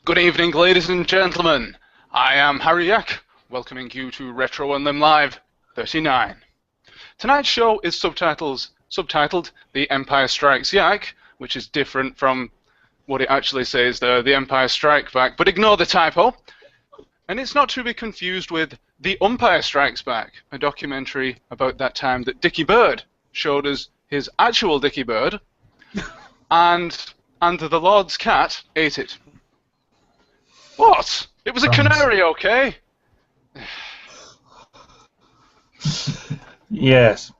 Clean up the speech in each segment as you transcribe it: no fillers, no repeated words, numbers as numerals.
Good evening, ladies and gentlemen. I am Harry Yack, welcoming you to RetroUnlim Live 39. Tonight's show is subtitled The Empire Strikes Yack, which is different from what it actually says there, The Empire Strike Back, but ignore the typo. And it's not to be confused with The Umpire Strikes Back, a documentary about that time that Dickie Bird showed us his actual Dickie Bird, and the Lord's cat ate it. What? It was a canary, okay? Yes.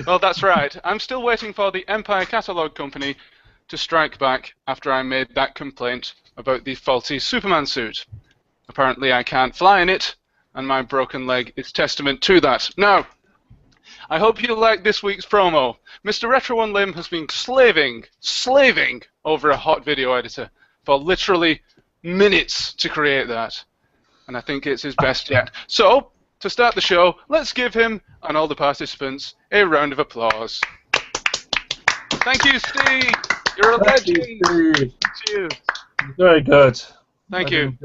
Well, that's right. I'm still waiting for the Empire Catalogue Company to strike back after I made that complaint about the faulty Superman suit. Apparently I can't fly in it, and my broken leg is testament to that. Now, I hope you like this week's promo. Mr. RetroUnlim has been slaving over a hot video editor for literally minutes to create that. And I think it's his best yet. So, to start the show, let's give him and all the participants a round of applause. Thank you, Steve. You're a legend. Thank you. Very good. Thank you.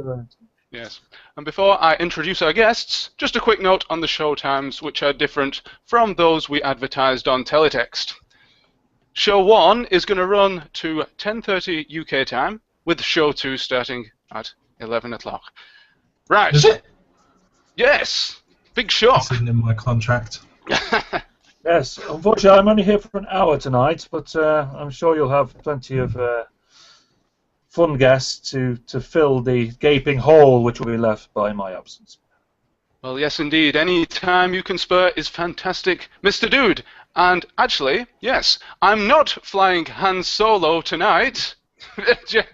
Yes. And before I introduce our guests, just a quick note on the show times, which are different from those we advertised on teletext. Show 1 is going to run to 10:30 UK time, with show 2 starting at 11 o'clock. Right. Is it? Yes. Big shock. It's in my contract. Yes. Unfortunately, I'm only here for an hour tonight, but I'm sure you'll have plenty of fun guests to fill the gaping hole which will be left by my absence. Well, yes, indeed. Any time you can spare is fantastic, Mr. Dude. And actually, yes, I'm not flying Han Solo tonight.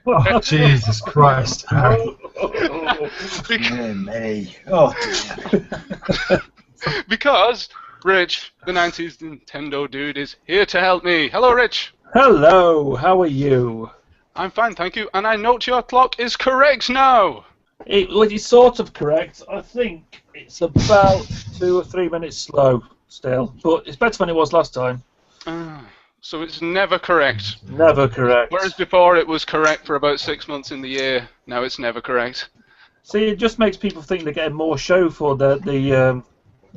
Oh, Jesus Christ, Harry. Me. Oh, dear. Because Rich, the 90s Nintendo dude, is here to help me. Hello, Rich. Hello. How are you? I'm fine, thank you. And I note your clock is correct now. It's sort of correct. I think it's about 2 or 3 minutes slow still, but it's better than it was last time. So it's never correct. Never correct. Whereas before it was correct for about 6 months in the year. Now it's never correct. See, it just makes people think they're getting more show for well,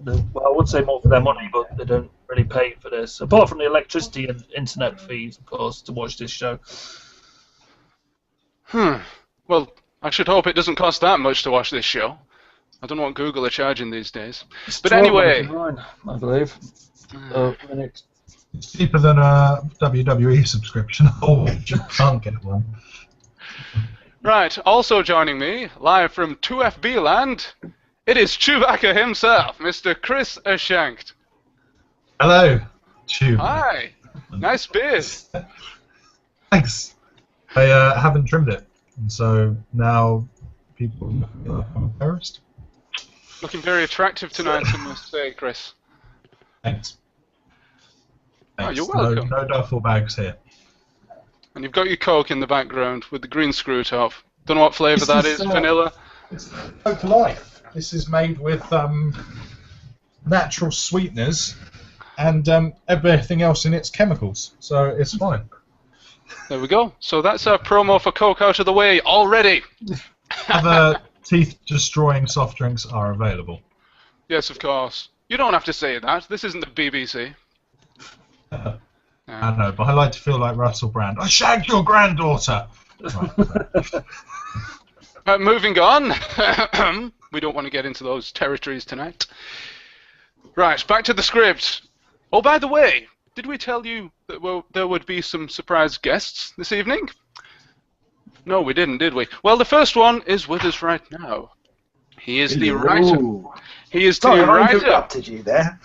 I would say more for their money, but they don't really pay for this. Apart from the electricity and internet fees, of course, to watch this show. Well, I should hope it doesn't cost that much to watch this show. I don't know what Google are charging these days. But anyway, I believe. It's cheaper than a WWE subscription. Oh, you can't get one. Right, also joining me, live from 2FB land, it is Chewbacca himself, Mr. Chris Ashankt. Hello, Chew. Hi, nice beard. Thanks. I haven't trimmed it, and so now people are embarrassed. Looking very attractive tonight, I must say, Chris. Thanks. Oh, you're welcome. No duffel bags here. And you've got your Coke in the background with the green screw top. Don't know what flavour that is. Vanilla? It's Coke Life. This is made with natural sweeteners and everything else in its chemicals, so it's fine. There we go. So that's our promo for Coke out of the way already. Other teeth-destroying soft drinks are available. Yes, of course. You don't have to say that. This isn't the BBC. I know, but I like to feel like Russell Brand. I shagged your granddaughter! Right. Moving on. We don't want to get into those territories tonight. Right, back to the script. Oh, by the way, did we tell you that there would be some surprise guests this evening? No, we didn't, did we? Well, the first one is with us right now. He is the writer. He is the writer. I interrupted you there.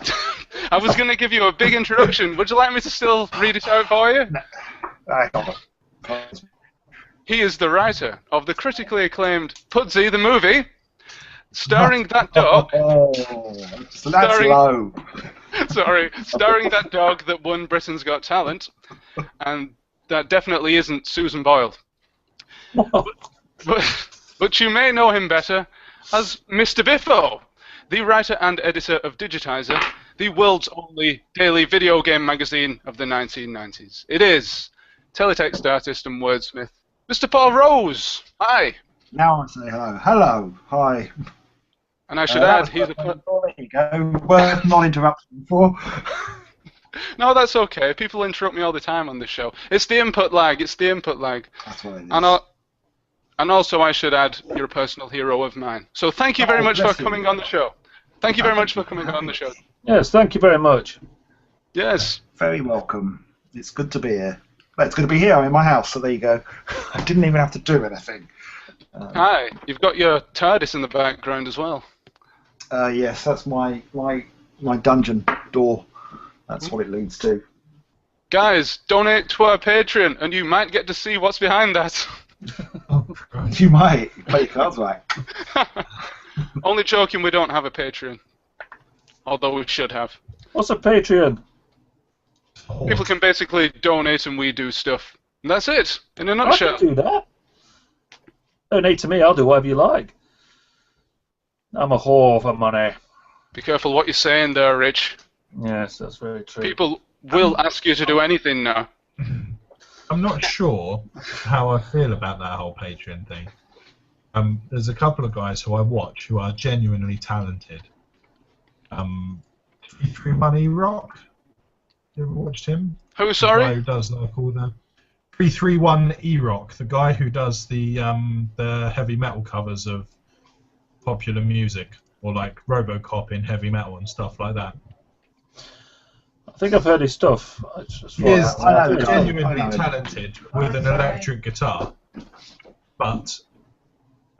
I was going to give you a big introduction. Would you like me to still read it out for you? No. He is the writer of the critically acclaimed Pudsey the movie, starring that dog. Oh, that's low. Sorry, starring that dog that won Britain's Got Talent, and that definitely isn't Susan Boyle. But you may know him better as Mr. Biffo, the writer and editor of Digitizer, the world's only daily video game magazine of the 1990s. It is teletext artist and wordsmith, Mr. Paul Rose. Hi. Now I say hello. Hello. Hi. And I should add, he's a... There you go. Worth not interrupting before. No, that's okay. People interrupt me all the time on this show. It's the input lag. It's the input lag. That's what it is. And also, I should add, you're a personal hero of mine. So thank you very much for coming on the show. Thank you very much for coming on the show. Yes, thank you very much. Yes. Very welcome. It's good to be here. Well, it's good to be here. I'm in my house, so there you go. I didn't even have to do anything. Hi. You've got your TARDIS in the background as well. Yes, that's my dungeon door. That's what it leads to. Guys, donate to our Patreon, and you might get to see what's behind that. Oh, Christ. You might play your cards right. Only joking, we don't have a Patreon. Although we should have. What's a Patreon? Oh. People can basically donate and we do stuff. And that's it, in a I nutshell. can do that. Donate to me, I'll do whatever you like. I'm a whore for money. Be careful what you're saying there, Rich. Yes, that's very true. People will ask you to do anything now. I'm not sure how I feel about that whole Patreon thing. There's a couple of guys who I watch who are genuinely talented. 331 E-Rock. You ever watched him? Who, The sorry? guy who does like all the 331 E-Rock, the guy who does the heavy metal covers of popular music, or like RoboCop in heavy metal and stuff like that. I think I've heard his stuff. He is I know the guy. genuinely I know. talented with an electric guitar, but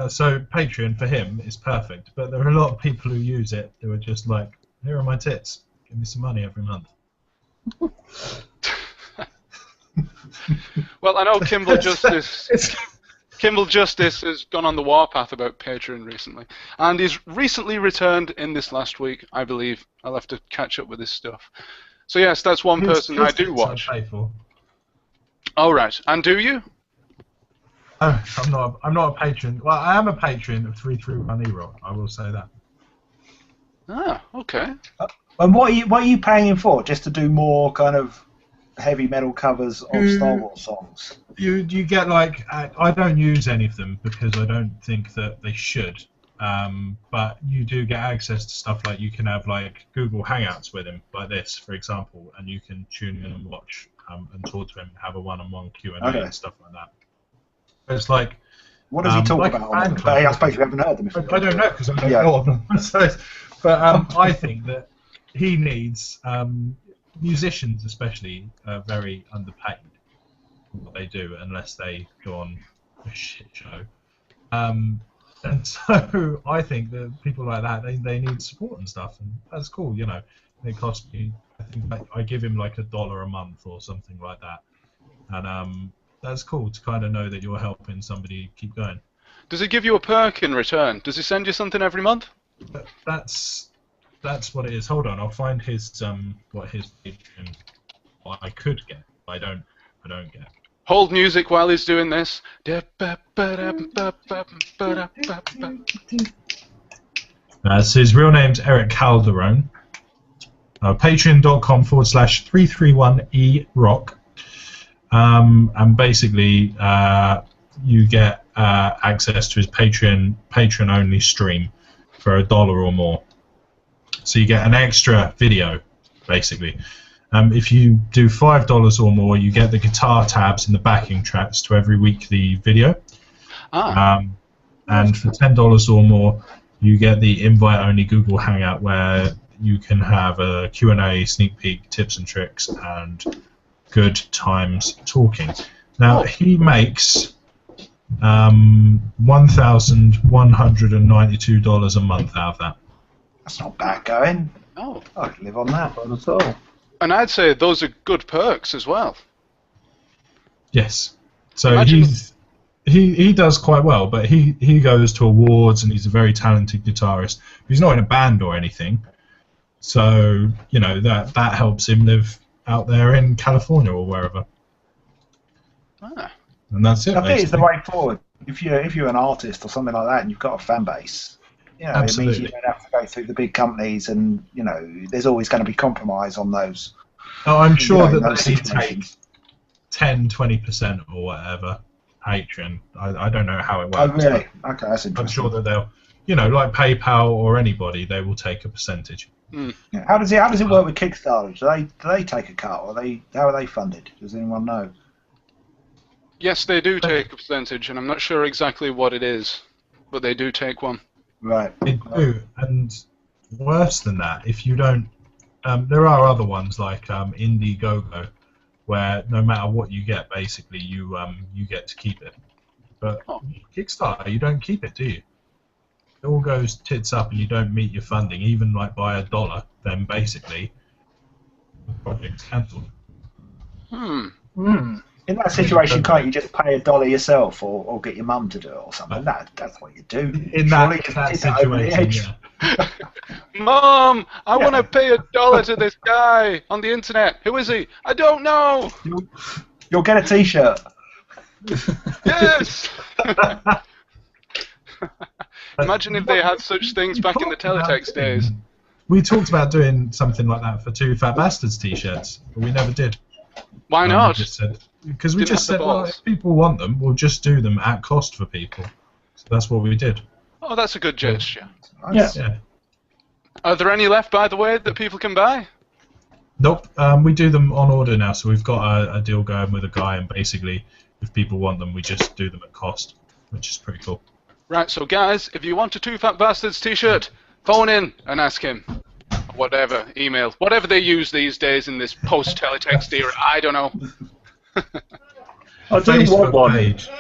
so Patreon for him is perfect. But there are a lot of people who use it who are just like, here are my tits, give me some money every month. Well, I know Kimball Justice has gone on the warpath about Patreon recently, and he's recently returned in this last week, I believe. I'll have to catch up with his stuff. So yes, that's one person I do watch. I pay for. Oh right, and do you? Oh, I'm not a patron. Well, I am a patron of 331 E-Rock. I will say that. Ah, okay. And what are you paying him for? Just to do more kind of heavy metal covers of Star Wars songs? You get like I don't use any of them because I don't think that they should. But you do get access to stuff like you can have like Google Hangouts with him, like this, for example, and you can tune in and watch and talk to him, have a one-on-one Q&A and stuff like that. It's like. What does he talk like about? fan club. I suppose you haven't heard them. I don't know because I don't know of them. But I think that he needs musicians, especially, very underpaid for what they do unless they go on a shit show. And so I think that people like that they need support and stuff, and that's cool. You know, it costs me. I think I give him like $1 a month or something like that, and that's cool to kind of know that you're helping somebody keep going. Does he give you a perk in return? Does he send you something every month? But that's what it is. Hold on, I'll find his what his Patreon. What I could get, but I don't get. Hold music while he's doing this. So his real name's Eric Calderone. Patreon.com/331E-Rock. And basically, you get access to his Patreon-only stream for $1 or more. So you get an extra video, basically. If you do $5 or more, you get the guitar tabs and the backing tracks to every weekly video. And for $10 or more, you get the invite-only Google Hangout where you can have a Q&A, sneak peek, tips and tricks, and good times talking. Now, he makes $1,192 a month out of that. That's not bad going. Oh. I could live on that. Not at all. And I'd say those are good perks as well. Yes. So Imagine- he does quite well, but he goes to awards and he's a very talented guitarist. He's not in a band or anything, so you know that helps him live out there in California or wherever. And that's it. I think it's the basically. way forward. If you're an artist or something like that and you've got a fan base, you know, it means Absolutely. you don't have to go through the big companies, and you know, there's always going to be compromise on those. Oh, I'm sure you know, that those they take situations. 10-20% or whatever Patreon. I don't know how it Oh, works. really? Okay, that's interesting. I'm sure that they'll, like PayPal or anybody, they will take a percentage. Mm. Yeah. How does it work with Kickstarter? Do they take a cut, or how are they funded? Does anyone know? Yes, they do take a percentage, and I'm not sure exactly what it is, but they do take one. Right. They do, and worse than that, if you don't, there are other ones like Indiegogo, where no matter what you get, basically you get to keep it. But Kickstarter, you don't keep it, do you? It all goes tits up, and you don't meet your funding, even like by $1. Then basically, the project's cancelled. In that situation, can't you just pay $1 yourself, or get your mum to do it, or something? That's what you do. In that situation, yeah. Mom, I want to pay $1 to this guy on the internet. Who is he? I don't know. You'll get a T-shirt. Yes. Imagine if they had such things back in the teletext days. We talked about doing something like that for 2 Fat Bastards T-shirts, but we never did. Why not? Because we just said, well, if people want them, we'll just do them at cost for people. So that's what we did. Oh, that's a good gesture. Yeah. Are there any left, by the way, that people can buy? Nope. We do them on order now, so we've got a deal going with a guy, and basically, if people want them, we just do them at cost, which is pretty cool. Right, so guys, if you want a 2 Fat Bastards T-shirt, phone in and ask him. Whatever, email, whatever they use these days in this post-teletext era, I don't know. I do want one. Page.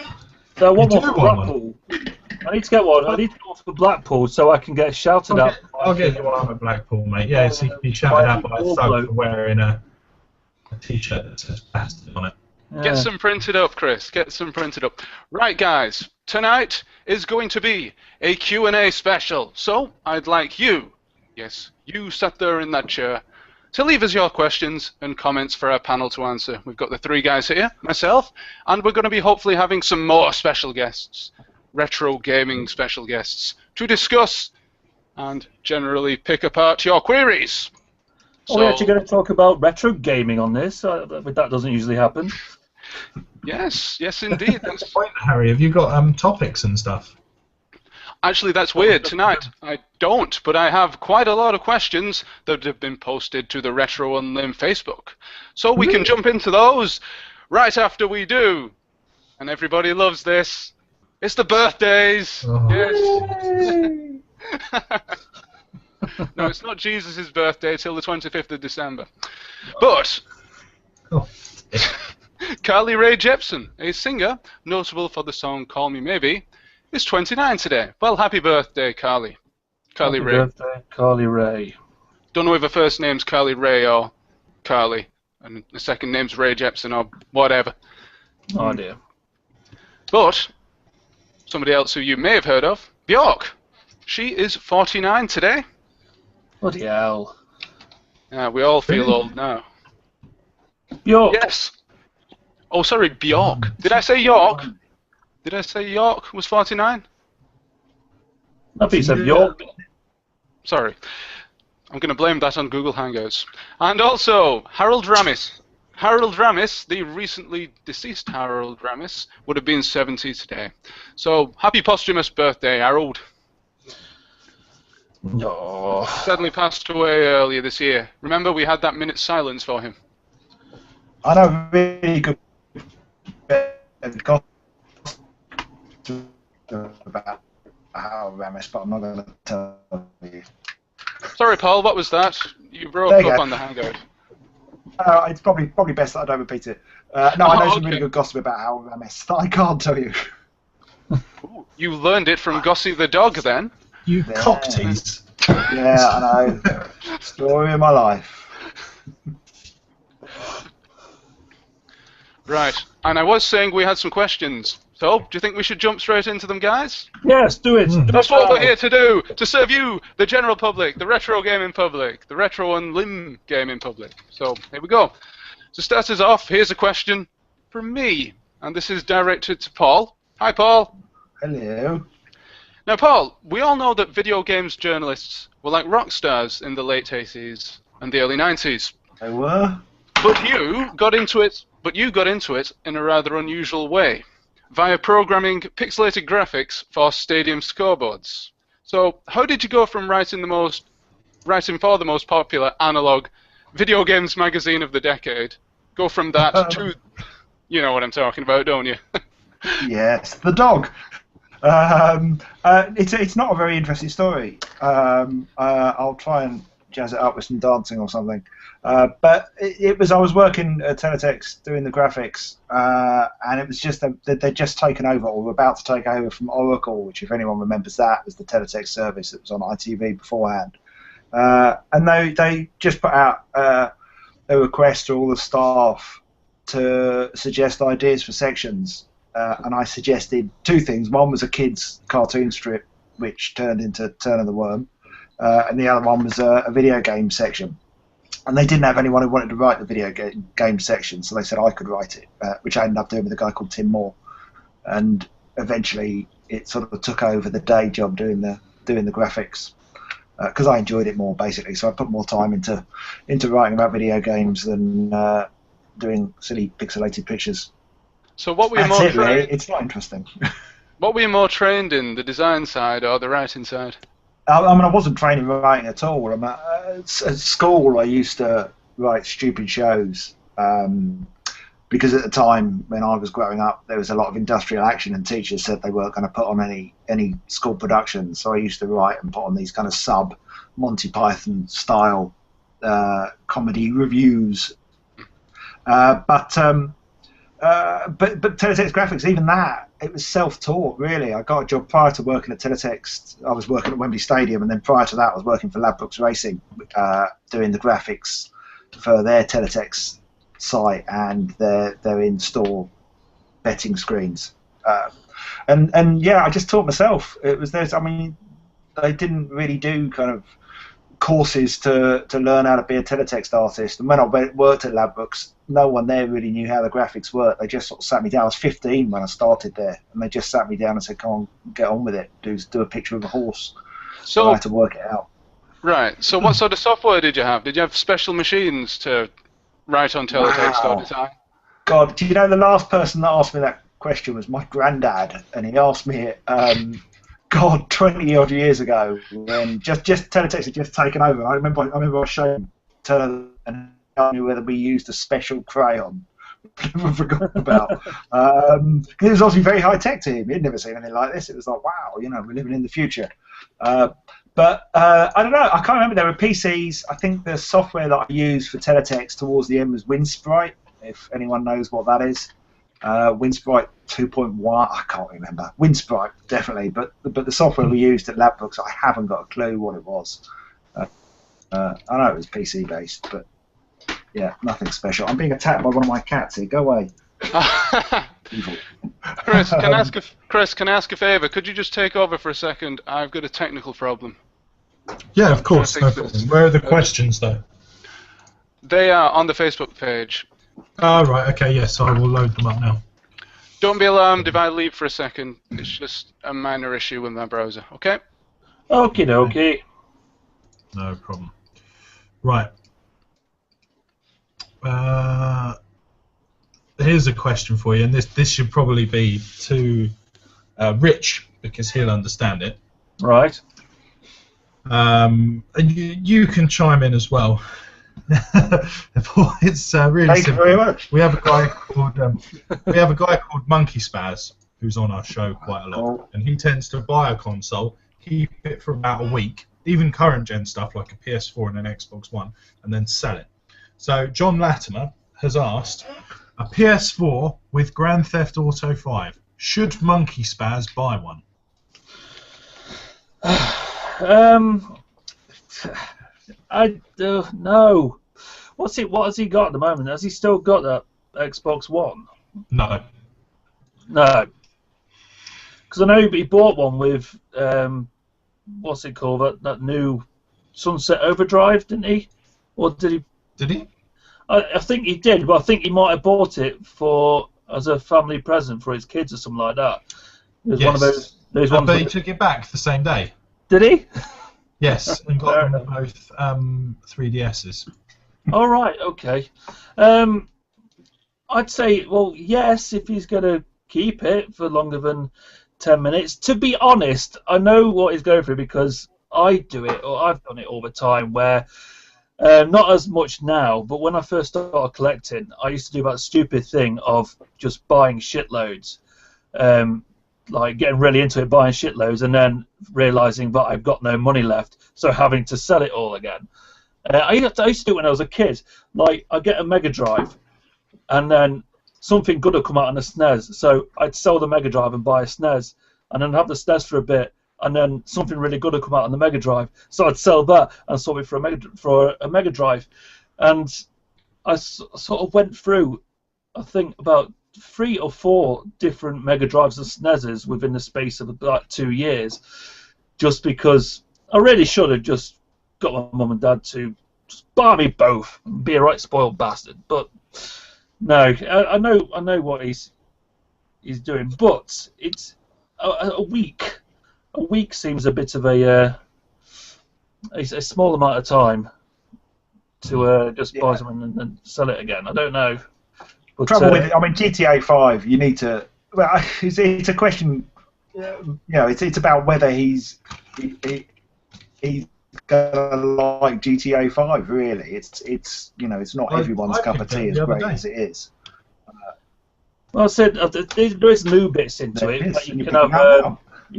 I want one for Blackpool. I need to get one. I need to go for Blackpool so I can get shouted at. I'll get you one at Blackpool, mate. Yeah, so you can be shouted at by a thug for wearing a T-shirt that says bastard on it. Yeah. Get some printed up, Chris. Get some printed up. Right, guys. Tonight is going to be a Q&A special. So, I'd like you, yes, you sat there in that chair, to leave us your questions and comments for our panel to answer. We've got the 3 guys here, myself, and we're going to be hopefully having some more special guests, retro gaming special guests, to discuss and generally pick apart your queries. Are we actually going to talk about retro gaming on this? That doesn't usually happen. Yes, indeed. That's the point, Harry. Have you got topics and stuff? Actually, that's weird. Tonight, I don't, but I have quite a lot of questions that have been posted to the RetroUnlim Facebook. So we can jump into those right after we do. And everybody loves this. It's the birthdays. Oh. Yes. No, it's not Jesus' birthday till the 25th of December. But Carly Rae Jepsen, a singer notable for the song Call Me Maybe, is 29 today. Well, happy birthday, Carly. Carly Rae. Happy birthday, Carly Rae. Don't know if her first name's Carly Rae or Carly, and the second name's Rae Jepsen or whatever. Oh dear. But somebody else who you may have heard of, Bjork. She is 49 today. Bloody hell. Yeah, we all feel old now. Bjork. Yes. Oh, sorry, Bjork. Did I say York? Did I say York was 49? I think you said Bjork. Sorry. I'm going to blame that on Google Hangouts. And also, Harold Ramis. Harold Ramis, the recently deceased Harold Ramis, would have been 70 today. So, happy posthumous birthday, Harold. No. Sadly passed away earlier this year. Remember, we had that minute's silence for him. I know really good about how Ramis, but I'm not going to tell you. Sorry, Paul, what was that? You broke There you up go. on the Hangout. It's probably best that I don't repeat it. No, I know some really good gossip about how Ramis that I can't tell you. Ooh, you learned it from Gossie the dog, then? You cocktease. Yeah, I know. Story of my life. Right, and I was saying we had some questions. So, do you think we should jump straight into them, guys? Yes, do it. That's what we're here to do, to serve you, the general public, the retro gaming public, the RetroUnlim gaming public. So, here we go. To start us off, here's a question from me, and this is directed to Paul. Hi, Paul. Hello. Now, Paul, we all know that video games journalists were like rock stars in the late 80s and the early 90s. They were? But you got into it in a rather unusual way. via programming pixelated graphics for stadium scoreboards. So, how did you go from writing for the most popular analog video games magazine of the decade, go from that to, you know what I'm talking about, don't you? Yes, the dog. It's not a very interesting story. I'll try and jazz it up with some dancing or something. But I was working at Teletext doing the graphics, and it was just that they'd just taken over, or were about to take over from Oracle, which, if anyone remembers that, was the Teletext service that was on ITV beforehand. And they just put out a request to all the staff to suggest ideas for sections. And I suggested two things. One was a kids' cartoon strip, which turned into Turn of the Worm, and the other one was a video game section. And they didn't have anyone who wanted to write the video game section, so they said I could write it, which I ended up doing with a guy called Tim Moore. And eventually, it sort of took over the day job doing the graphics, because I enjoyed it more, basically. So I put more time into writing about video games than doing silly pixelated pictures. So what were you That's more it, trained? really. It's not interesting. What were you more trained in, the design side or the writing side? I mean, I wasn't trained in writing at all. At school, I used to write stupid shows because at the time when I was growing up, there was a lot of industrial action, and teachers said they weren't going to put on any school productions. So I used to write and put on these kind of sub Monty Python style comedy reviews. But Teletext Graphics, even that, it was self-taught, really. I got a job prior to working at Teletext. I was working at Wembley Stadium, and then prior to that I was working for Ladbrokes Racing, doing the graphics for their Teletext site and their in-store betting screens. And yeah, I just taught myself. I mean, they didn't really do kind of courses to learn how to be a teletext artist. And when I worked at Ladbrokes, no one there really knew how the graphics worked. They just sort of sat me down. I was 15 when I started there, and they just sat me down and said, "Come on, get on with it. Do a picture of a horse." So I had to work it out. Right. So what sort of software did you have? Did you have special machines to write on teletext or design? God, do you know the last person that asked me that question was my granddad, and he asked me it. God, 20 odd years ago, when just Teletext had just taken over. I remember I was showing Turner and I knew whether we used a special crayon. I forgot about. It was obviously very high tech to him. He'd never seen anything like this. It was like, wow, you know, we're living in the future. But I don't know. I can't remember. There were PCs. I think the software that I used for Teletext towards the end was WinSprite, if anyone knows what that is. WinSprite 2.1, I can't remember. WinSprite, definitely, but the software we used at Ladbrokes, I haven't got a clue what it was. I know it was PC based, but yeah, nothing special. I'm being attacked by one of my cats here. Go away. Evil. Chris, can I ask a favour? Could you just take over for a second? I've got a technical problem. Yeah, of course, no problem. Where are the questions, though? They are on the Facebook page. Oh, right, okay, yes, I will load them up now. Don't be alarmed if I leave for a second. It's just a minor issue with my browser, okay? Okie dokie. No problem. Right. Here's a question for you, and this should probably be to Rich, because he'll understand it. Right. And you can chime in as well. It's really Thank simple. you very much. We have a guy called Monkey Spaz who's on our show quite a lot, and he tends to buy a console, keep it for about a week, even current gen stuff like a PS4 and an Xbox One, and then sell it. So John Latimer has asked, a PS4 with Grand Theft Auto 5. Should Monkey Spaz buy one? I no. What has he got at the moment? Has he still got that Xbox One? No. No. Because I know he bought one with what's it called? That new Sunset Overdrive, didn't he? Or did he? Did he? I think he did, but I think he might have bought it as a family present for his kids or something like that. It was yes. one of those ones. But he took it back the same day. Did he? Yes, and got them both 3DSs. All right, okay. I'd say, well, yes, if he's going to keep it for longer than 10 minutes. To be honest, I know what he's going through because I do it, or I've done it all the time, where not as much now, but when I first started collecting, I used to do that stupid thing of just buying shitloads, like getting really into it, buying shitloads, and then realizing that I've got no money left, so having to sell it all again. I used to do it when I was a kid. Like, I'd get a Mega Drive, and then something good would come out on a SNES, so I'd sell the Mega Drive and buy a SNES, and then have the SNES for a bit, and then something really good would come out on the Mega Drive, so I'd sell that and sell it for a Mega Drive. And I sort of went through, I think, about 3 or 4 different Mega Drives and SNESes within the space of about 2 years, just because I really should have just got my mum and dad to just buy me both and be a right spoiled bastard. But no, I know what he's doing, but it's a week. A week seems a bit of a small amount of time to just buy something and sell it again. I don't know. But, trouble with it, I mean, GTA 5, you need to. Well, it's a question. You know, it's about whether he's gonna like GTA 5. Really, it's you know, it's not everyone's cup of tea as great as it is. Well, I said there is new bits into it. Like you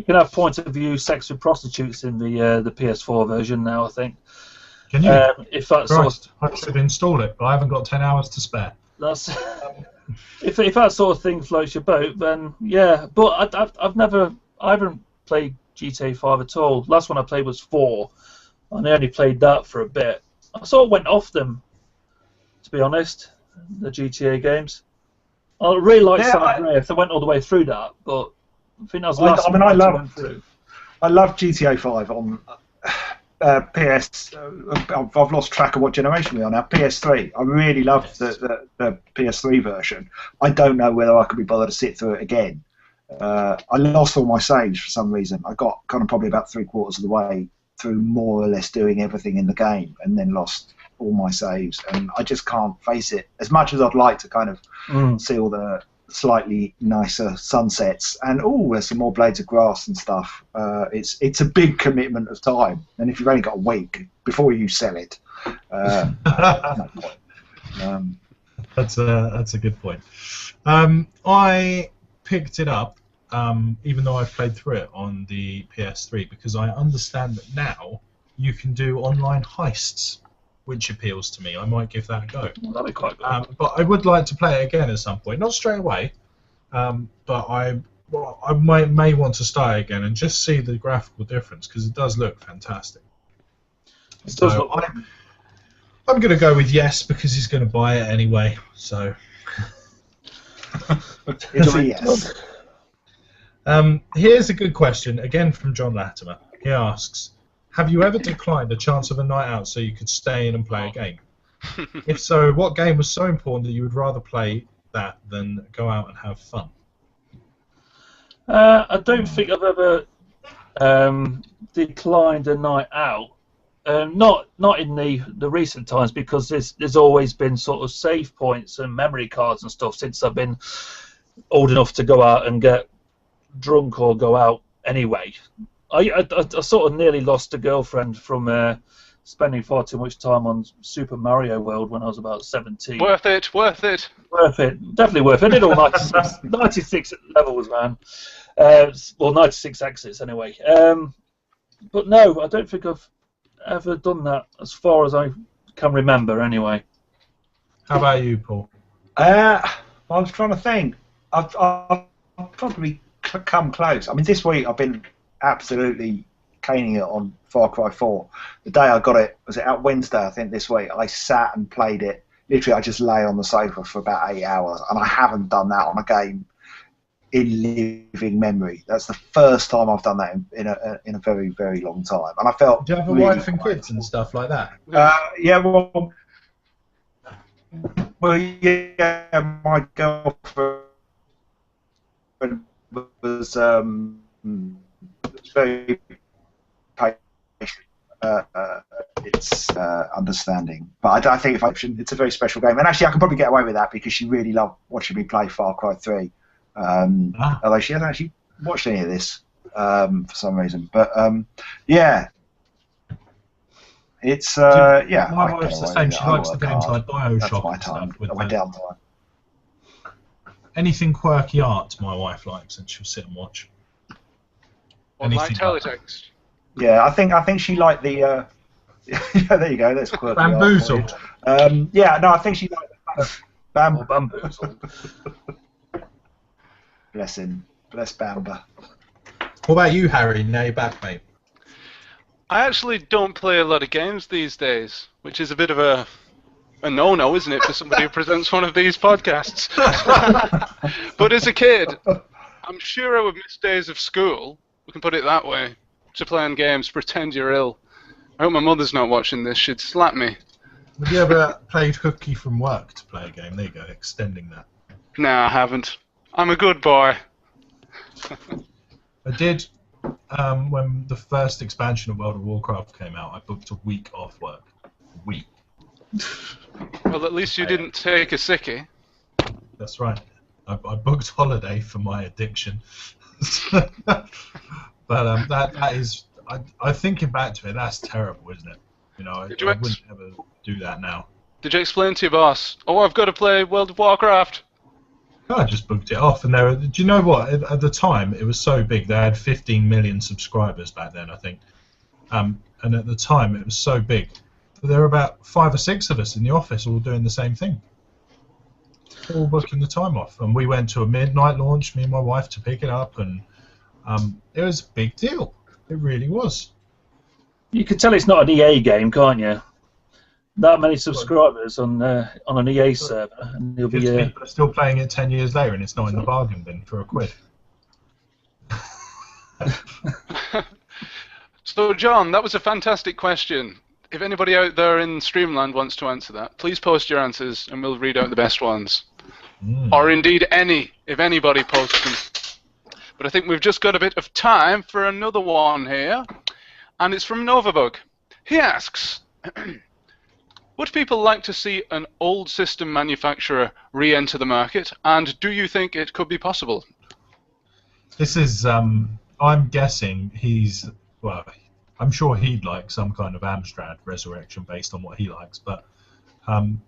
can have point of view sex with prostitutes in the PS4 version now, I think. Can you? If that's I should install it, but I haven't got 10 hours to spare. That's if that sort of thing floats your boat, then yeah. But I haven't played GTA 5 at all. Last one I played was 4, and I only played that for a bit. I sort of went off them, to be honest, the GTA games. I really like San Andreas. I went all the way through that, but I think that was the last one I went through. I love GTA 5 on PS. I've lost track of what generation we're on now. PS3. I really loved the PS3 version. I don't know whether I could be bothered to sit through it again. I lost all my saves for some reason. I got kind of probably about 3/4 of the way through more or less doing everything in the game, and then lost all my saves, and I just can't face it. As much as I'd like to kind of see all the slightly nicer sunsets and there's some more blades of grass and stuff, it's a big commitment of time, and if you've only got a week before you sell it, no point. That's a good point. I picked it up, even though I've played through it on the PS3, because I understand that now you can do online heists, which appeals to me. I might give that a go. That'd be quite good. But I would like to play it again at some point. Not straight away, but I may want to start again and just see the graphical difference, because it does look fantastic. So I'm going to go with yes, because he's going to buy it anyway. So It's a yes. Here's a good question, again from John Latimer. He asks, have you ever declined a chance of a night out so you could stay in and play a game? If so, what game was so important that you would rather play that than go out and have fun? I don't think I've ever declined a night out. Not in the recent times, because there's always been sort of save points and memory cards and stuff since I've been old enough to go out and get drunk or go out anyway. I sort of nearly lost a girlfriend from spending far too much time on Super Mario World when I was about 17. Worth it, worth it. Worth it, definitely worth it. I did all 96 levels, man. Well, 96 exits anyway. But no, I don't think I've ever done that as far as I can remember anyway. How about you, Paul? I was trying to think. I've probably come close. I mean, this week I've been absolutely caning it on Far Cry 4. The day I got it, was it out Wednesday, I think, this week, I sat and played it. Literally, I just lay on the sofa for about 8 hours, and I haven't done that on a game in living memory. That's the first time I've done that in a very, very long time. And I felt. Do you have a really wife and kids and stuff like that? Yeah, well, yeah, my girlfriend was very patient. It's understanding, but I think it's a very special game, and actually I can probably get away with that because she really loved watching me play Far Cry 3. Although she hasn't actually watched any of this for some reason. But yeah, it's yeah. My wife's the same. She likes the games like Bioshock That's my and time. stuff. With My downtime. anything quirky art, my wife likes, and she'll sit and watch. Like teletext. Yeah, I think she liked the. Yeah, there you go. That's quirky. Bamboozled. Yeah, no, I think she liked Bamboozled. Bless him. Bless Bamba. What about you, Harry? Now you're back, mate. I actually don't play a lot of games these days, which is a bit of a no-no, isn't it, for somebody who presents one of these podcasts? But as a kid, I'm sure I would miss days of school, we can put it that way, to playing games, pretend you're ill. I hope my mother's not watching this, she'd slap me. Have you ever played Hooky from work to play a game? There you go, extending that. No, I haven't. I'm a good boy. I did, when the first expansion of World of Warcraft came out, I booked a week off work. A week. Well, at least you didn't take a sickie. That's right. I booked holiday for my addiction. But that is, I thinking back to it, that's terrible, isn't it? You know, I wouldn't ever do that now. Did you explain to your boss, oh, I've got to play World of Warcraft? I just booked it off, and do you know what? At the time, it was so big. They had 15 million subscribers back then, I think. And at the time, it was so big. There were about 5 or 6 of us in the office all doing the same thing. All booking the time off. And we went to a midnight launch, me and my wife, to pick it up, and it was a big deal. It really was. You can tell it's not an EA game, can't you? That many subscribers on an EA server, and you'll be people are still playing it 10 years later, and it's not in the bargain bin for £1. So, John, that was a fantastic question. If anybody out there in Streamland wants to answer that, please post your answers, and we'll read out the best ones. Or indeed if anybody posts them. But I think we've just got a bit of time for another one here, and it's from Novabug. He asks, would people like to see an old system manufacturer re-enter the market, and do you think it could be possible? This is, I'm guessing I'm sure he'd like some kind of Amstrad resurrection based on what he likes, but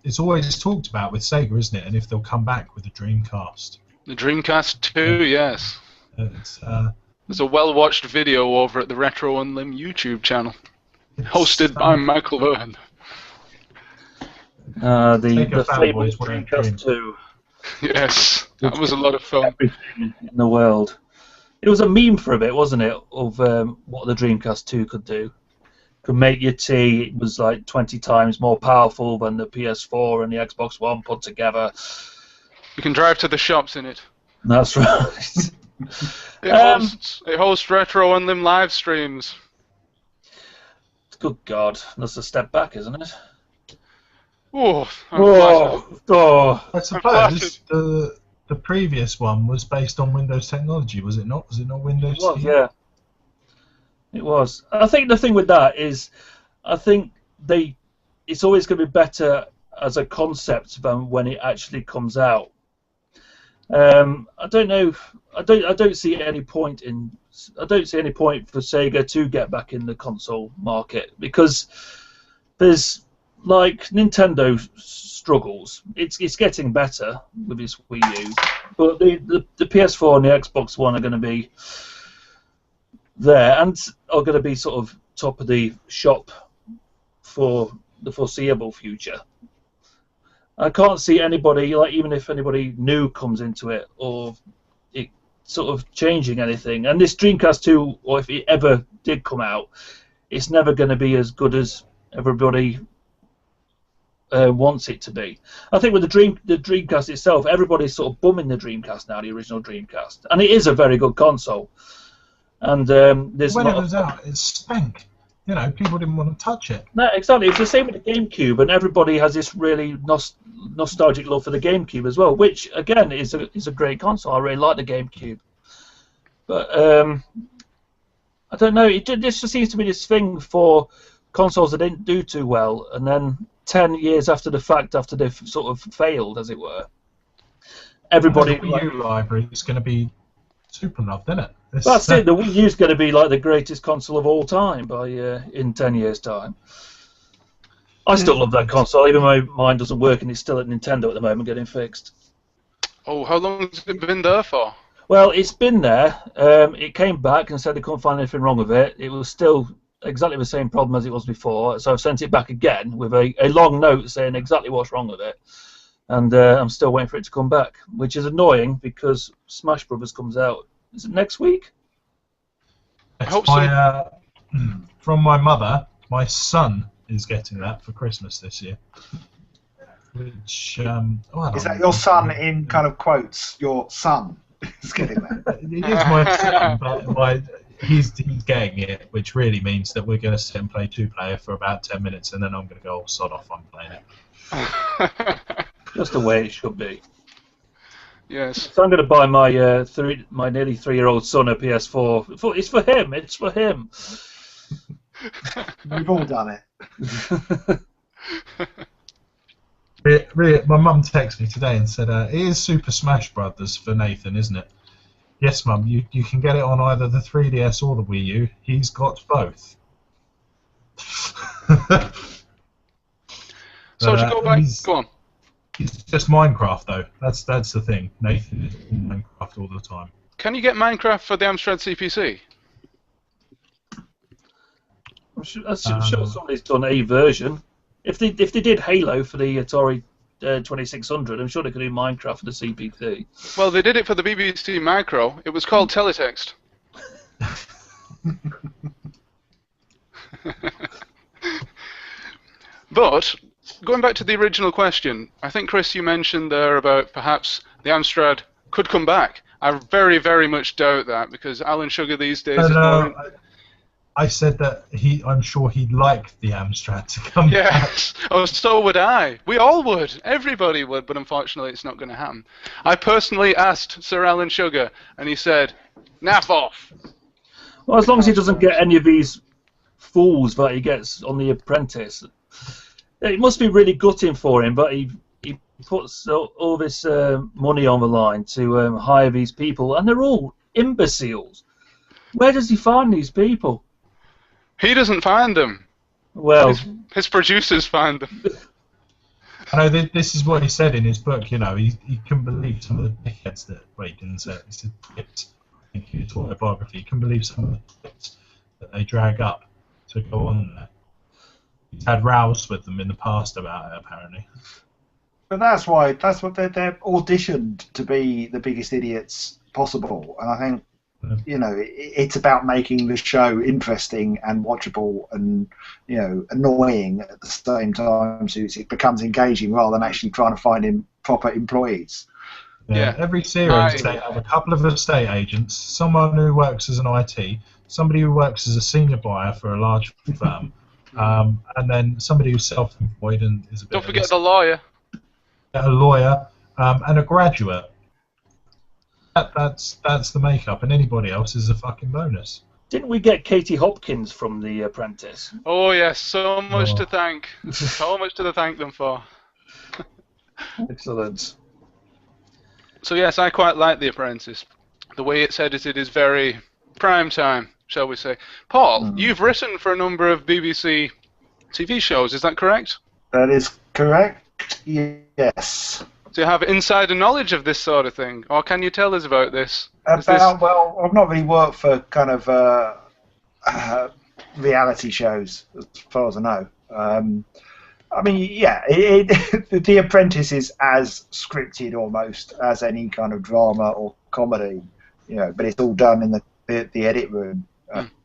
it's always talked about with Sega, isn't it? And if they'll come back with the Dreamcast. The Dreamcast 2, yes. There's a well-watched video over at the RetroUnlim YouTube channel, hosted by Michael Verhoeven. The famous Dreamcast 2. Yes, that was a lot of fun. Everything in the world. It was a meme for a bit, wasn't it, of what the Dreamcast 2 could do. Could make your tea. It was like 20 times more powerful than the PS4 and the Xbox One put together. You can drive to the shops in it. That's right. It hosts RetroUnlim live streams. Good God, that's a step back, isn't it? Oh, I suppose the previous one was based on Windows technology, was it not? Was it not Windows? It was, yeah. It was. I think the thing with that is, I think it's always going to be better as a concept than when it actually comes out. I don't know. I don't see any point for Sega to get back in the console market, because there's, like, Nintendo struggles. It's getting better with its Wii U, but the PS4 and the Xbox One are going to be there and are going to be sort of top of the shop for the foreseeable future. I can't see anybody, like, even if anybody new comes into it, or it sort of changing anything. And this Dreamcast 2, or if it ever did come out, it's never going to be as good as everybody wants it to be. I think with the Dreamcast itself, everybody's sort of bumming the Dreamcast now, the original Dreamcast, and it is a very good console. And there's when it was out, it stank. You know, people didn't want to touch it. No, exactly. It's the same with the GameCube, and everybody has this really nostalgic love for the GameCube as well, which again is a great console. I really like the GameCube, but I don't know. This just seems to be this thing for consoles that didn't do too well, and then 10 years after the fact, after they've sort of failed, as it were, everybody. The Wii U library is going to be super loved, isn't it? That's it. The Wii U is going to be like the greatest console of all time by in 10 years' time. I still love that console, even though mine doesn't work and it's still at Nintendo at the moment, getting fixed. Oh, how long has it been there for? Well, it's been there. It came back and said they couldn't find anything wrong with it. It was still exactly the same problem as it was before, so I've sent it back again with a long note saying exactly what's wrong with it. And I'm still waiting for it to come back, which is annoying because Smash Brothers comes out. Is it next week? I hope so. From my mother, my son is getting that for Christmas this year. Which is that your son in kind of quotes? Your son is getting that. It is my son, but he's getting it, which really means that we're going to sit and play 2-player for about 10 minutes, and then I'm going to go all sod off. I'm playing it. Just the way it should be. Yes. So I'm going to buy my my nearly 3-year-old son a PS4. It's for him. It's for him. We've all done it. Really, my mum texted me today and said, "It is Super Smash Brothers for Nathan, isn't it?" Yes, Mum. You can get it on either the 3DS or the Wii U. He's got both. So to go back, go on. It's just Minecraft, though. That's the thing. Nathan is in Minecraft all the time. Can you get Minecraft for the Amstrad CPC? I'm sure somebody's done a version. If they did Halo for the Atari 2600, I'm sure they could do Minecraft for the CPC. Well, they did it for the BBC Micro. It was called Teletext. But going back to the original question, I think, Chris, you mentioned there about perhaps the Amstrad could come back. I very, very much doubt that, because Alan Sugar these days is more... I said that I'm sure he'd like the Amstrad to come back. Yes, oh, so would I. We all would. Everybody would, but unfortunately it's not going to happen. I personally asked Sir Alan Sugar, and he said, naff off. Well, as long as he doesn't get any of these fools that he gets on The Apprentice. It must be really gutting for him, but he puts all this money on the line to hire these people, and they're all imbeciles. Where does he find these people? He doesn't find them. Well, his producers find them. I know this is what he said in his book. You know, he couldn't believe some of the dickheads that. Well, he didn't say it. He said dickheads. I think in his autobiography, he couldn't believe some of the dickheads that they drag up to go on there. He's had rows with them in the past about it, apparently. But that's what they're auditioned to be the biggest idiots possible, and I think. You know, it's about making the show interesting and watchable and, you know, annoying at the same time, so it becomes engaging rather than actually trying to find proper employees. Yeah. Every series they have a couple of estate agents, someone who works as an IT, somebody who works as a senior buyer for a large firm, and then somebody who's self-employed and is a bit. Don't forget the lawyer. A lawyer and a graduate. That's the makeup, and anybody else is a fucking bonus. Didn't we get Katie Hopkins from The Apprentice? Oh yes, so much to thank. So much to thank them for. Excellent. So yes, I quite like The Apprentice. The way it's edited is very prime time, shall we say. Paul, you've written for a number of BBC TV shows, is that correct? That is correct, yes. Do you have insider knowledge of this sort of thing, or can you tell us about this? Well, I've not really worked for kind of reality shows, as far as I know. I mean, yeah, The Apprentice is as scripted almost as any kind of drama or comedy, you know. But it's all done in the edit room.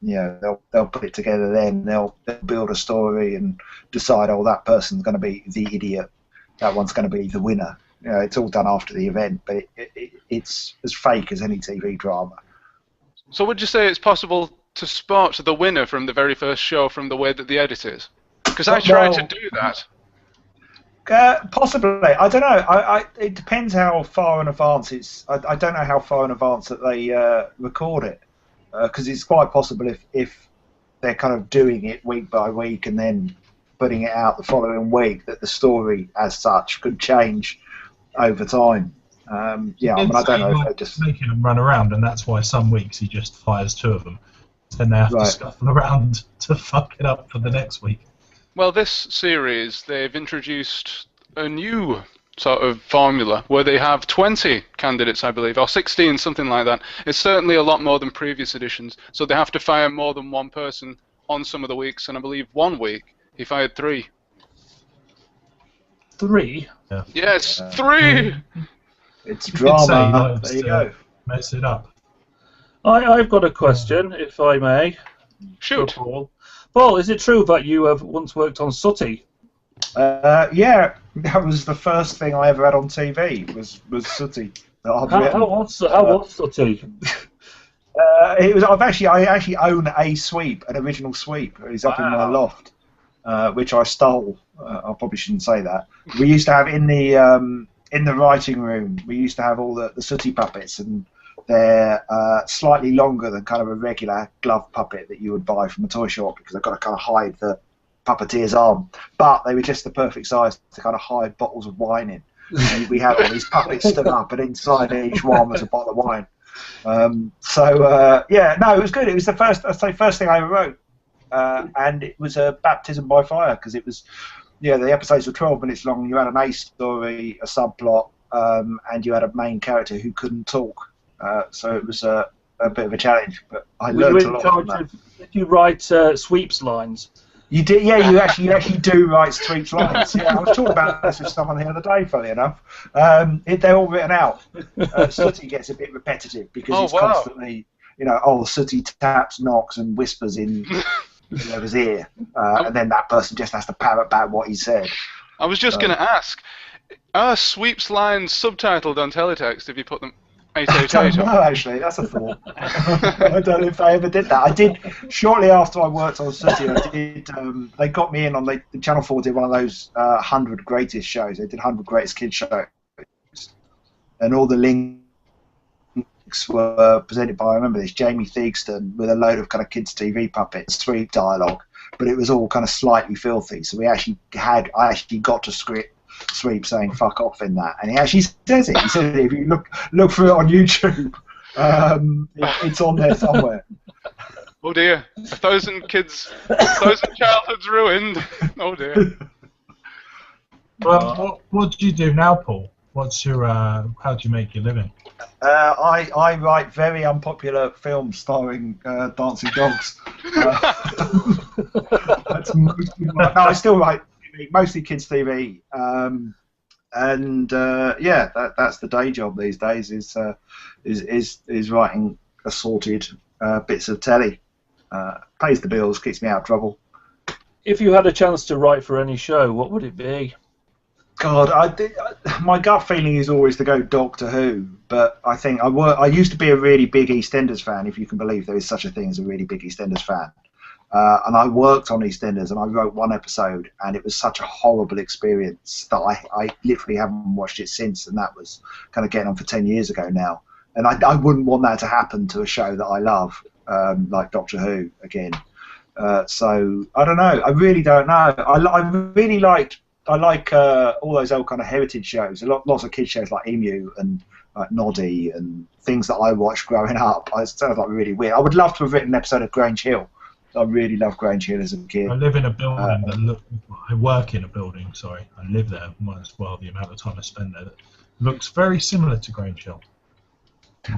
You know, they'll put it together. Then they'll build a story and decide, oh, that person's going to be the idiot. That one's going to be the winner. You know, it's all done after the event, but it's as fake as any TV drama. So would you say it's possible to spot the winner from the very first show from the way that the edit is? Because I tried to do that. Possibly. I don't know. It depends how far in advance it's... I don't know how far in advance that they record it. Because it's quite possible if they're kind of doing it week by week and then putting it out the following week, that the story as such could change over time. Yeah, I mean, I don't know if they just making them run around, and that's why some weeks he just fires 2 of them. Then they have to scuffle around to fuck it up for the next week. Well, this series, they've introduced a new sort of formula where they have 20 candidates, I believe, or 16, something like that. It's certainly a lot more than previous editions, so they have to fire more than one person on some of the weeks, and I believe one week he fired 3. 3? Yeah. Yes, 3! It's drama. There you go. Mess it up. I've got a question, if I may. Shoot. Paul, is it true that you have once worked on Sooty? Yeah, that was the first thing I ever had on TV. Was Sooty. How was Sooty? I actually own a sweep, an original sweep. It's up in my loft, which I stole. I probably shouldn't say that. We used to have in the writing room. We used to have all the Sooty puppets, and they're slightly longer than kind of a regular glove puppet that you would buy from a toy shop because they've got to kind of hide the puppeteer's arm. But they were just the perfect size to kind of hide bottles of wine in. And we had all these puppets stood up, and inside each one was a bottle of wine. Yeah, no, it was good. It was the first thing I ever wrote, and it was a baptism by fire because it was, the episodes were 12 minutes long. You had an A story, a subplot, and you had a main character who couldn't talk. So it was a bit of a challenge, but I learned a lot from that. Did you write sweeps lines? You did, yeah. You actually do write sweeps lines. Yeah, I was talking about this with someone the other day. Funny enough, they're all written out. Sooty gets a bit repetitive because it's constantly, Sooty taps, knocks, and whispers in whoever's ear, and then that person just has to parrot back what he said. I was just going to ask, are sweeps lines subtitled on teletext if you put them? I don't know, actually. That's a thought. I don't know if I ever did that. I did shortly after I worked on Sooty. They got me in on the Channel 4 did one of those 100 greatest shows. They did 100 greatest kids shows, and all the links were presented by, I remember this, Jamie Theakston with a load of kind of kids TV puppets, sweep dialogue, but it was all kind of slightly filthy. So I actually got to script Sweep saying "fuck off" in that, and he actually says it. He says it. If you look for it on YouTube, it's on there somewhere. Oh dear, 1,000 childhoods ruined. Oh dear. Well, what do you do now, Paul? What's your how do you make your living? I write very unpopular films starring dancing dogs. That's mostly I still write. Mostly kids TV, that's the day job these days. Is writing assorted bits of telly. Pays the bills, keeps me out of trouble. If you had a chance to write for any show, what would it be? God, my gut feeling is always to go Doctor Who, but I think I used to be a really big EastEnders fan, if you can believe there is such a thing as a really big EastEnders fan. And I worked on EastEnders, and I wrote one episode, and it was such a horrible experience that I literally haven't watched it since, and that was kind of getting on for 10 years ago now. And I wouldn't want that to happen to a show that I love, like Doctor Who again. So I don't know. I really don't know. I like all those old kind of heritage shows. Lots of kids shows like Emu and like Noddy and things that I watched growing up. It sounds like really weird. I would love to have written an episode of Grange Hill. I really loved Grange Hill as a kid. I live in a building I work in a building, sorry. I live there, might as well, the amount of time I spend there. That looks very similar to Grange Hill.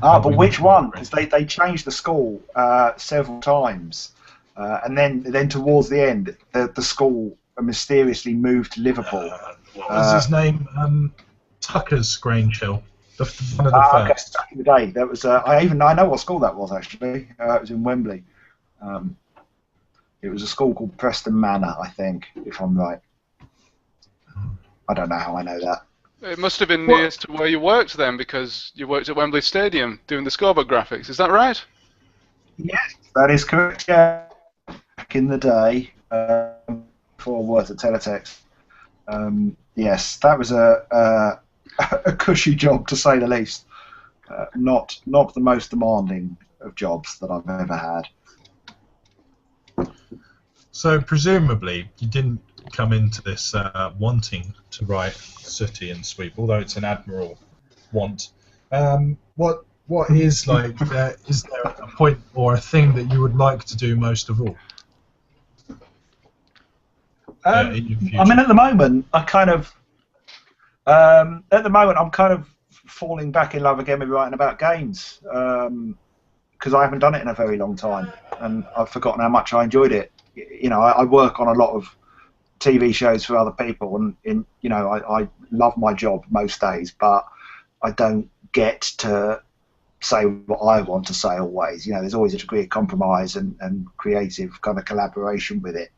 But which one? Because they changed the school several times. And then towards the end, the school mysteriously moved to Liverpool. What was his name? Tucker's Grange Hill. One of the first. Back in the day. That was, I know what school that was, actually. It was in Wembley. It was a school called Preston Manor, I think, if I'm right. I don't know how I know that. It must have been nearest to where you worked then, because you worked at Wembley Stadium doing the scoreboard graphics. Is that right? Yes, that is correct. Yeah, back in the day, before I worked at Teletext. Yes, that was a cushy job, to say the least. Not the most demanding of jobs that I've ever had. So presumably you didn't come into this wanting to write Sooty and Sweep, although it's an admirable want. What is like? Is there a point or a thing that you would like to do most of all? I mean, at the moment, I'm kind of falling back in love again with writing about games because I haven't done it in a very long time, and I've forgotten how much I enjoyed it. You know, I work on a lot of TV shows for other people, and I love my job most days, but I don't get to say what I want to say always. You know, there's always a degree of compromise and creative kind of collaboration with it.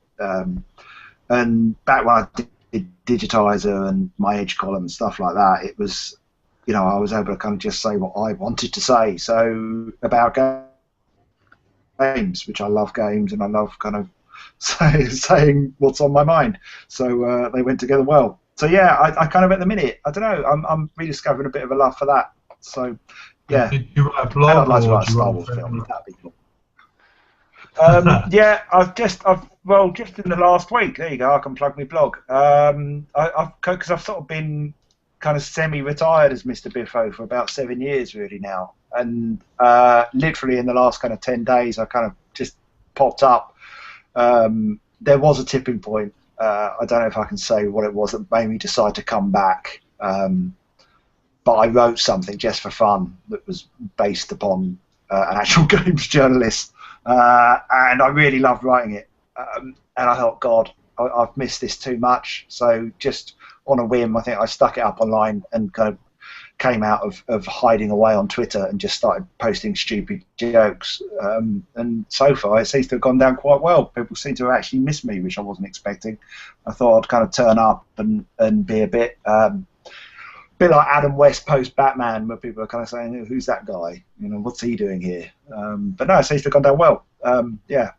And back when I did Digitizer and my Edge column and stuff like that, it was, I was able to kind of just say what I wanted to say. So about games, which I love games and I love kind of saying what's on my mind. So they went together well. So yeah, I kind of at the minute, I don't know, I'm rediscovering a bit of a love for that. So yeah. Did you write a blog? I'd like to write a Star Wars film. That'd be cool. Yeah, just in the last week. There you go. I can plug my blog. Because I've sort of been kind of semi-retired as Mr. Biffo for about 7 years really now, and literally in the last kind of 10 days, I kind of just popped up. There was a tipping point. I don't know if I can say what it was that made me decide to come back. But I wrote something just for fun that was based upon an actual games journalist. And I really loved writing it, and I thought, God, I've missed this too much. So just on a whim, I think I stuck it up online and kind of came out of hiding away on Twitter and just started posting stupid jokes. And so far, it seems to have gone down quite well. People seem to have actually missed me, which I wasn't expecting. I thought I'd kind of turn up and be a bit like Adam West post Batman, where people are kind of saying, "Who's that guy? What's he doing here?" But no, it seems to have gone down well. Yeah.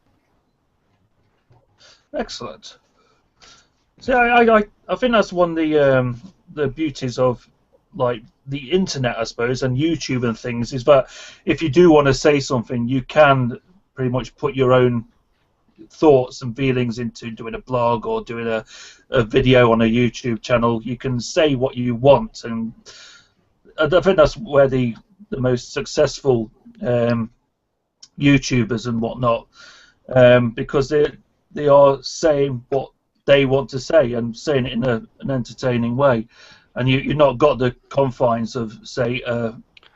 Excellent. So I think that's one of the beauties of like the internet, I suppose, and YouTube and things, is that if you do want to say something, you can pretty much put your own thoughts and feelings into doing a blog or doing a video on a YouTube channel. You can say what you want, and I think that's where the most successful YouTubers and whatnot, because they are saying what they want to say and saying it in an entertaining way, and you've not got the confines of, say,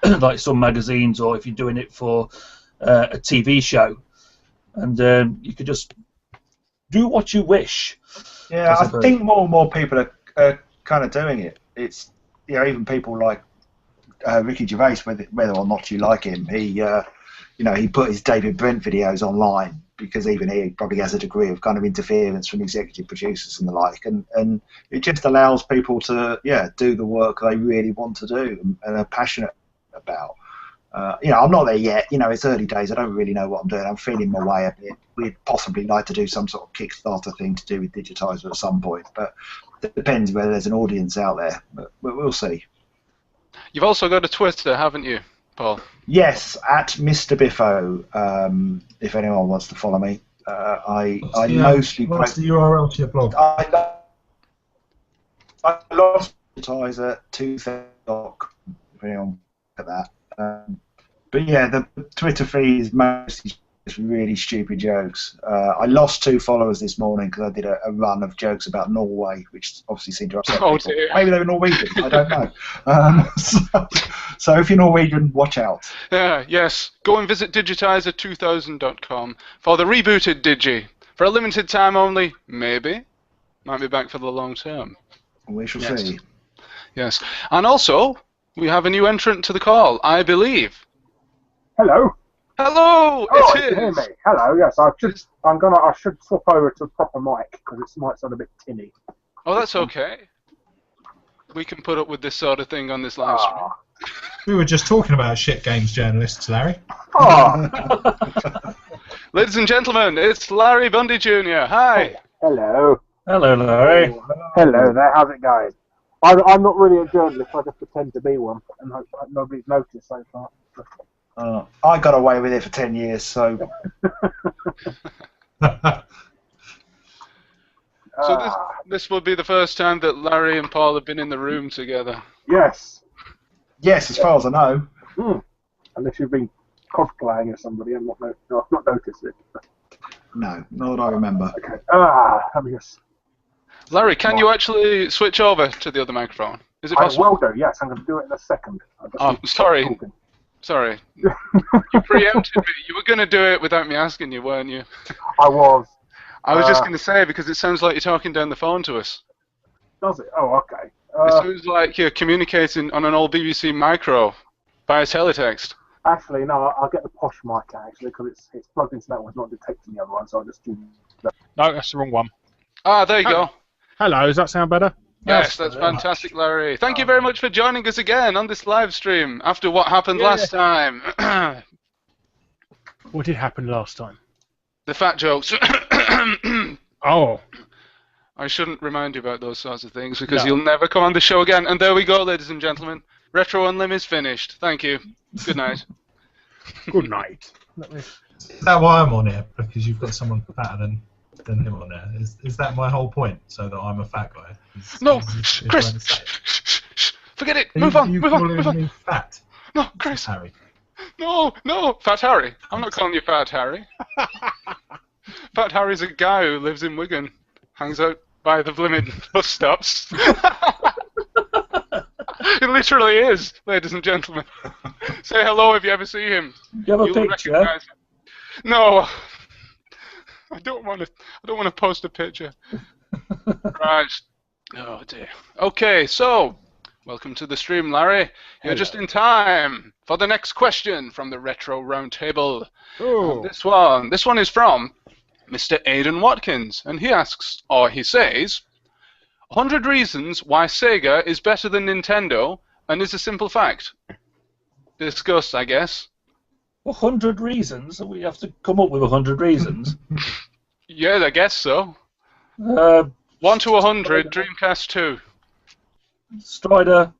like some magazines, or if you're doing it for a TV show, and you could just do what you wish. Yeah, I think more and more people are kind of doing it. It's even people like Ricky Gervais, whether or not you like him, he put his David Brent videos online because even he probably has a degree of kind of interference from executive producers and the like, and it just allows people to do the work they really want to do and are passionate about. I'm not there yet. It's early days. I don't really know what I'm doing. I'm feeling my way a bit. We'd possibly like to do some sort of Kickstarter thing to do with Digitizer at some point, but it depends whether there's an audience out there. But we'll see. You've also got a Twitter, haven't you, Paul? Yes, at Mr. Biffo. If anyone wants to follow me, mostly. What's the URL to your blog? I lost Digitizer 2000. If anyone at that. But yeah, the Twitter feed is mostly just really stupid jokes. I lost 2 followers this morning because I did a run of jokes about Norway, which obviously seemed to upset people. Dear. Maybe they were Norwegian, I don't know. So if you're Norwegian, watch out. Yes, go and visit digitizer2000.com for the rebooted Digi. For a limited time only, maybe. Might be back for the long term. We shall see. Yes, and also, we have a new entrant to the call, I believe. Hello. Hello. Oh, it you is. can hear me. Hello. Yes, I should swap over to a proper mic because it might sound a bit tinny. Oh, that's okay. We can put up with this sort of thing on this live stream. We were just talking about shit games journalists, Larry. Ladies and gentlemen, it's Larry Bundy Jr. Hi. Hello. Hello, Larry. Hello there. How's it going? I'm not really a journalist. I just pretend to be one, and hope nobody's noticed so far. I got away with it for 10 years, so. So this will be the first time that Larry and Paul have been in the room together. Yes. Yes, as far as I know. Unless you've been cosplaying as somebody, I've not noticed it. No, not that I remember. Okay. Let me just. Larry, can you actually switch over to the other microphone? Is it I possible? will do. Yes, I'm going to do it in a second. Oh, sorry. Sorry. You preempted me. You were going to do it without me asking you, weren't you? I was. I was just going to say, because it sounds like you're talking down the phone to us. Does it? Oh, okay. It sounds like you're communicating on an old BBC micro via teletext. Actually, no, I'll get the posh mic actually, because it's plugged into that one, it's not detecting the other one, so I'll just do that. No, that's the wrong one. Ah, there you go. Hello, does that sound better? Yes, that's fantastic, Larry. Thank you very much for joining us again on this live stream after what happened last time. What did happen last time? The fat jokes. Oh. I shouldn't remind you about those sorts of things because you'll never come on the show again. And there we go, ladies and gentlemen. RetroUnlim is finished. Thank you. Good night. Good night. Is that why I'm on here? Because you've got someone fatter than him on there? Is that my whole point? So that I'm a fat guy? No, Chris! Forget it! Move on! Move on! Move on! Me fat? No, Chris! Harry. No, Fat Harry. I'm not calling you Fat Harry. Fat Harry's a guy who lives in Wigan. Hangs out by the blimmin' bus stops. It literally is, ladies and gentlemen. Say hello if you ever see him. You have a picture? Recognize him. No, I don't want to post a picture. Right. Oh dear. Okay, so welcome to the stream, Larry. You're just in time for the next question from the Retro Roundtable. This one is from Mr. Aidan Watkins, and he asks, or he says, 100 reasons why Sega is better than Nintendo, and is a simple fact. Discuss, I guess. 100 reasons? We have to come up with 100 reasons? Yeah, I guess so. 1 to 100, Dreamcast 2. Strider.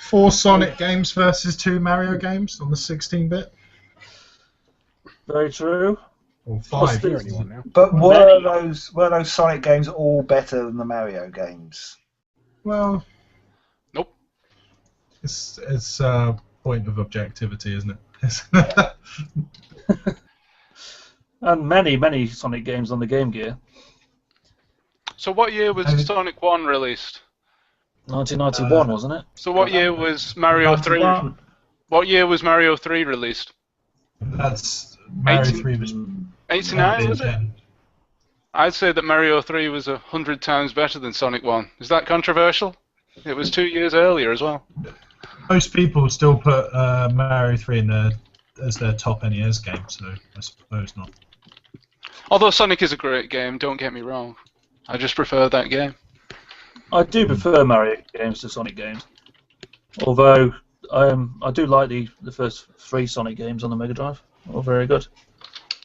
4 Sonic games versus 2 Mario games on the 16-bit. Very true. Or 5. But were those Sonic games all better than the Mario games? Well, nope. It's a point of objectivity, isn't it? And many Sonic games on the Game Gear. So what year was Sonic 1 released? 1991, wasn't it? So what year was Mario 3? What year was Mario 3 released? That's Mario 3 was 89, was it? I'd say that Mario 3 was 100 times better than Sonic 1. Is that controversial? It was 2 years earlier as well. Most people still put Mario 3 as their top NES game, so I suppose not. Although Sonic is a great game, don't get me wrong. I just prefer that game. I do prefer Mario games to Sonic games. Although I do like the first 3 Sonic games on the Mega Drive. All very good.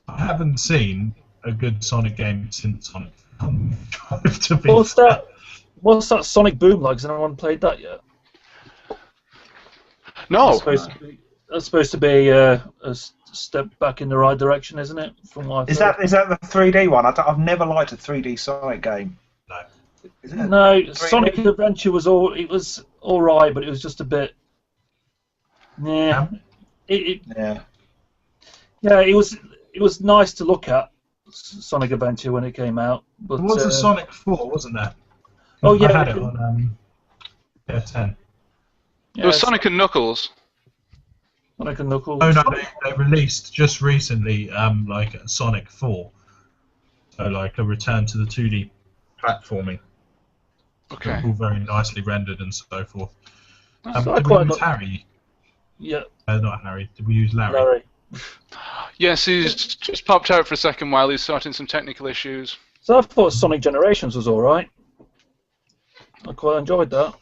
I haven't seen a good Sonic game since Sonic on the Drive, to be What's that Sonic Boom like? Has anyone played that yet? No. That's supposed to be a step back in the right direction, isn't it? From what Is that the 3D one? I've never liked a 3D Sonic game. No. No, Sonic Adventure was all right, but it was just a bit. Yeah. Yeah. Yeah, it was nice to look at, Sonic Adventure, when it came out. But there was a Sonic 4, wasn't there? Oh yeah. I had it on 10. There was Sonic and Knuckles. Sonic and Knuckles. Oh no, they released just recently like a Sonic 4. So like a return to the 2D platforming. Okay. All very nicely rendered and so forth. I Did quite we use like- Harry? Yeah. Not Harry. Did we use Larry? Larry. Yes, he's just popped out for a second while he's sorting some technical issues. So I thought Sonic Generations was all right. I quite enjoyed that.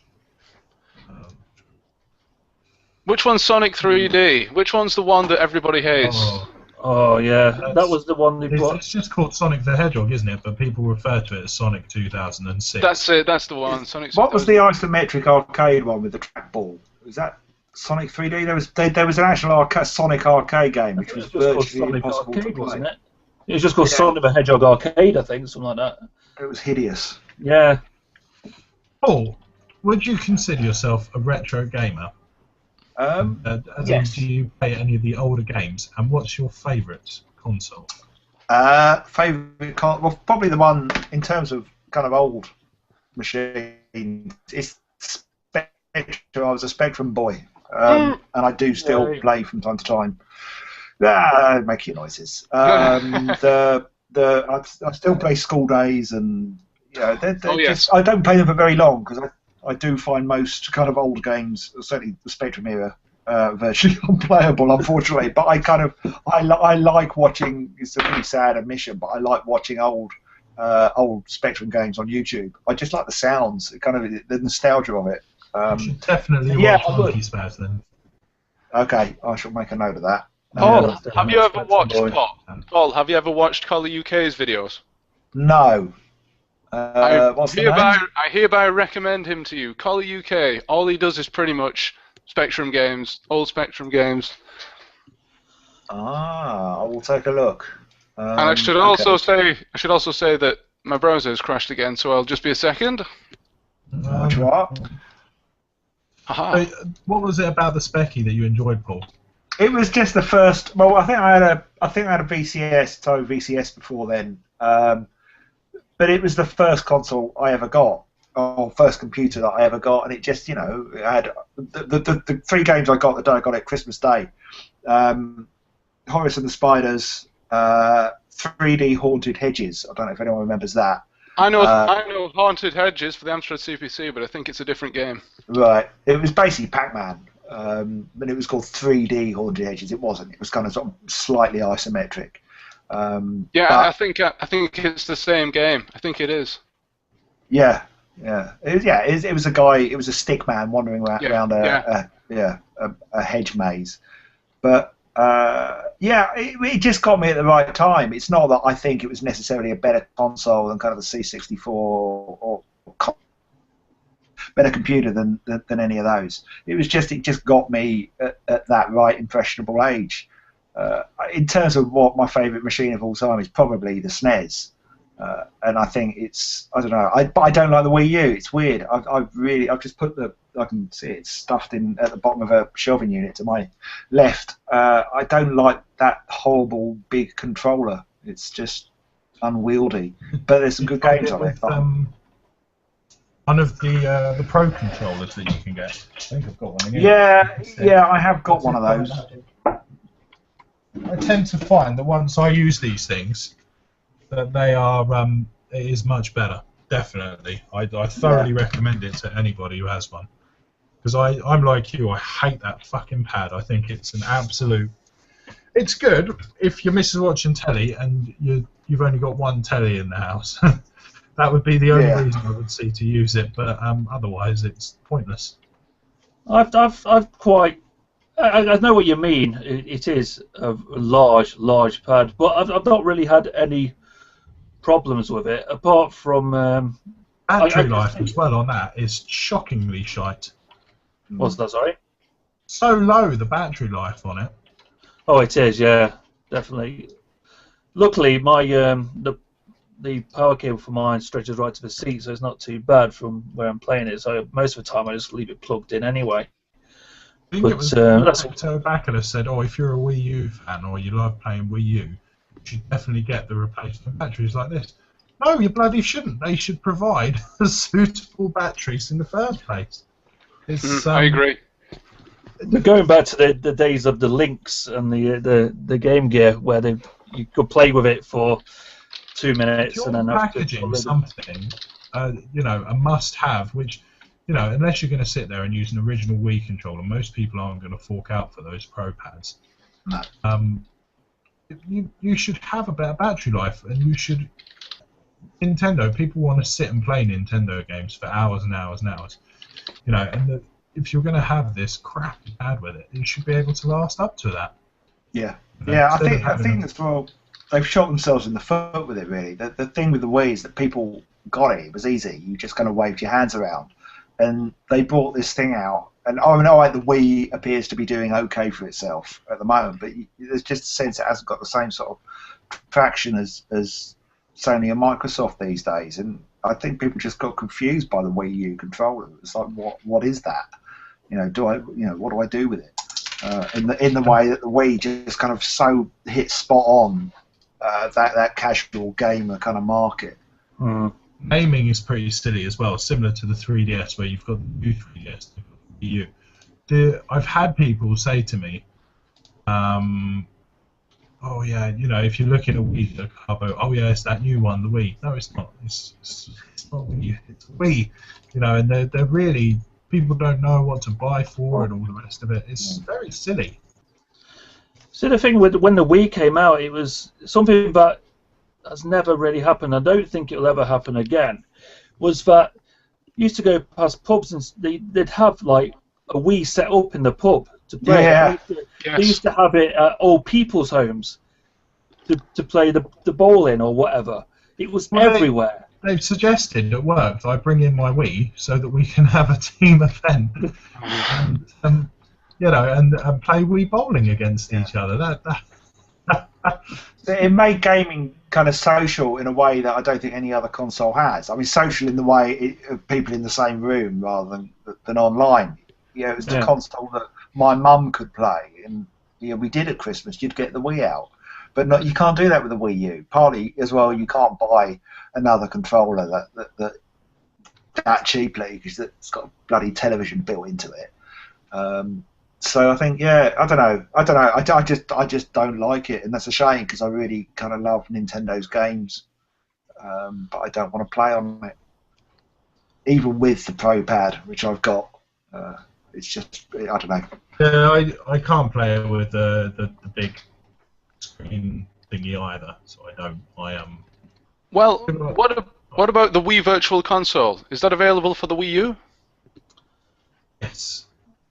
Which one's Sonic 3D? Which one's the one that everybody hates? Oh yeah, that was the one they put. It's just called Sonic the Hedgehog, isn't it? But people refer to it as Sonic 2006. That's it. That's the one. Sonic. What was the isometric arcade one with the trackball? Was that Sonic 3D? There was an actual Sonic arcade game which was virtually Sonic impossible to Arcade, play. wasn't it? It was just called Sonic the Hedgehog Arcade, I think, something like that. It was hideous. Yeah. Paul, would you consider yourself a retro gamer? As Yes. in, do you play any of the older games? And what's your favourite console? Well, probably the one in terms of kind of old machine. It's Spectrum. I was a Spectrum boy, and I do still play from time to time. Making noises. I still play School Days, and just, I don't play them for very long because I do find most kind of old games, certainly the Spectrum era, virtually unplayable, unfortunately. But I like watching. It's a pretty sad admission, but I like watching old Spectrum games on YouTube. I just like the sounds, the nostalgia of it. You should definitely watch Monkey Spaz then. Okay, I shall make a note of that. Paul, have you ever watched Paul? Have you ever watched Collar UK's videos? No. What's the name? I hereby recommend him to you. Collar UK. All he does is pretty much Spectrum games, old Spectrum games. I will take a look. And I should also say that my browser has crashed again, so I'll just be a second. Aha. What was it about the Specky that you enjoyed, Paul? It was just the first. Well, I think I had a VCS before then, but it was the first console I ever got, or first computer that I ever got, and it just, it had the 3 games I got the day I got it, Christmas Day, Horace and the Spiders, 3D Haunted Hedges. I don't know if anyone remembers that. I know Haunted Hedges for the Amstrad CPC, but I think it's a different game. Right. It was basically Pac-Man, but it was called 3D Haunted Hedges. It wasn't. It was kind of sort of slightly isometric. I think it's the same game. I think it is. Yeah. It was a guy. It was a stick man wandering around a hedge maze, but. It just got me at the right time. It's not that I think it was necessarily a better console than kind of the C64 or better computer than any of those. It just got me at that right impressionable age. In terms of what my favourite machine of all time is, probably the SNES. And I think I don't know. But I don't like the Wii U. It's weird. I've just put I can see it's stuffed in at the bottom of a shelving unit to my left. I don't like that horrible big controller. It's just unwieldy. But there's some good games on it. One of the Pro controllers that you can get. I think I've got one. Yeah, I have got one of those. I tend to find that once I use these things, that they are it is much better. Definitely, I thoroughly recommend it to anybody who has one. Because I'm like you, I hate that fucking pad. I think it's an absolute. It's good if your missus is watching telly and you've only got one telly in the house. That would be the only reason I would see to use it. But otherwise, it's pointless. I know what you mean. It is a large pad, but I've not really had any problems with it apart from battery life as well. On that is shockingly shite. What's that? Sorry. So low the battery life on it. Oh, it is. Yeah, definitely. Luckily, my the power cable for mine stretches right to the seat, so it's not too bad from where I'm playing it. So most of the time, I just leave it plugged in anyway. I think it was Bacala said, "Oh, if you're a Wii U fan or you love playing Wii U, you should definitely get the replacement batteries like this." No, you bloody shouldn't. They should provide suitable batteries in the first place. I agree. Going back to the days of the Lynx and the Game Gear, where you could play with it for 2 minutes if and then packaging something, a must-have, which unless you're going to sit there and use an original Wii controller, most people aren't going to fork out for those Pro pads. No. You should have a better battery life, and you should. Nintendo, people want to sit and play Nintendo games for hours and hours and hours. If you're going to have this crappy pad with it, you should be able to last up to that. Yeah, I think as well, they've shot themselves in the foot with it. Really, the thing with the Wii is that people got it. It was easy. You just kind of waved your hands around, and they brought this thing out. And I know the Wii appears to be doing okay for itself at the moment, but there's just a sense it hasn't got the same sort of traction as Sony and Microsoft these days. And I think people just got confused by the Wii U controller. It's like, what is that? What do I do with it? In the way that the Wii just kind of so hit spot on that casual gamer kind of market. Naming is pretty silly as well, similar to the 3DS where you've got the new 3DS, the Wii U. I've had people say to me, oh yeah, if you're looking at Wii, oh yeah, it's that new one, the Wii. No, it's not. It's not Wii. It's Wii. And they're really, people don't know what to buy for and all the rest of it. It's very silly. So the thing with when the Wii came out, it was something that has never really happened. I don't think it'll ever happen again. Was that you used to go past pubs and they'd have like a Wii set up in the pub to play. Yeah. They used to have it at old people's homes to play the bowling or whatever. It was everywhere. They've suggested at work that I bring in my Wii so that we can have a team event and play Wii bowling against each other. It made gaming kind of social in a way that I don't think any other console has. I mean, social in the way of people in the same room rather than online. It was the console that my mum could play, and we did at Christmas. You'd get the Wii out, but you can't do that with the Wii U. Partly as well, you can't buy another controller that cheaply because it's got a bloody television built into it. So I think, I don't know. I just don't like it, and that's a shame because I really kind of love Nintendo's games, but I don't want to play on it, even with the Pro Pad, which I've got. It's just, I don't know. Yeah, I can't play it with the big screen thingy either, so I don't. Well, what about the Wii Virtual Console? Is that available for the Wii U? Yes.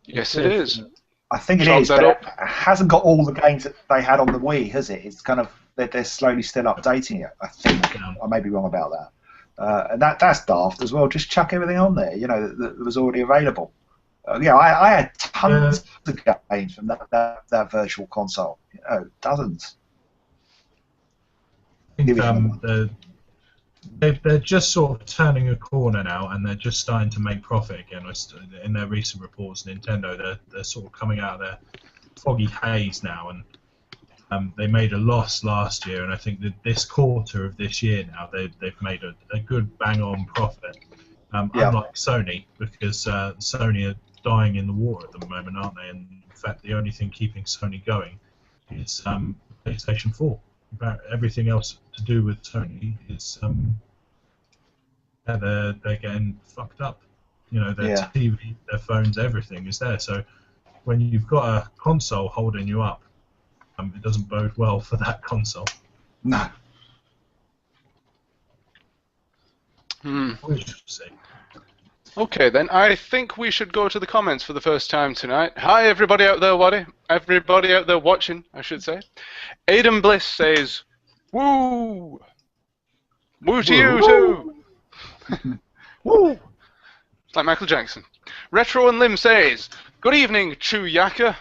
Yes, it is. I think it is, but it hasn't got all the games that they had on the Wii, has it? It's kind of, they're slowly still updating it, I think. I may be wrong about that. And that's daft as well. Just chuck everything on there, that was already available. I had tons of games from that Virtual Console. Dozens. I think they're just sort of turning a corner now, and they're just starting to make profit again. In their recent reports, Nintendo, they're sort of coming out of their foggy haze now, and they made a loss last year, and I think that this quarter of this year now, they've made a good bang-on profit. Unlike Sony, because Sony are dying in the water at the moment, aren't they? And in fact, the only thing keeping Sony going is PlayStation 4. About everything else to do with Sony is they're getting fucked up. Their TV, their phones, everything is there. So when you've got a console holding you up, it doesn't bode well for that console. No. We shall see. Okay, then I think we should go to the comments for the first time tonight. Hi, everybody out there, Waddy. Everybody out there watching, I should say. Aidan Bliss says, "Woo! Woo to you too!" Woo! It's like Michael Jackson. RetroUnlim says, "Good evening, Chew Yacker."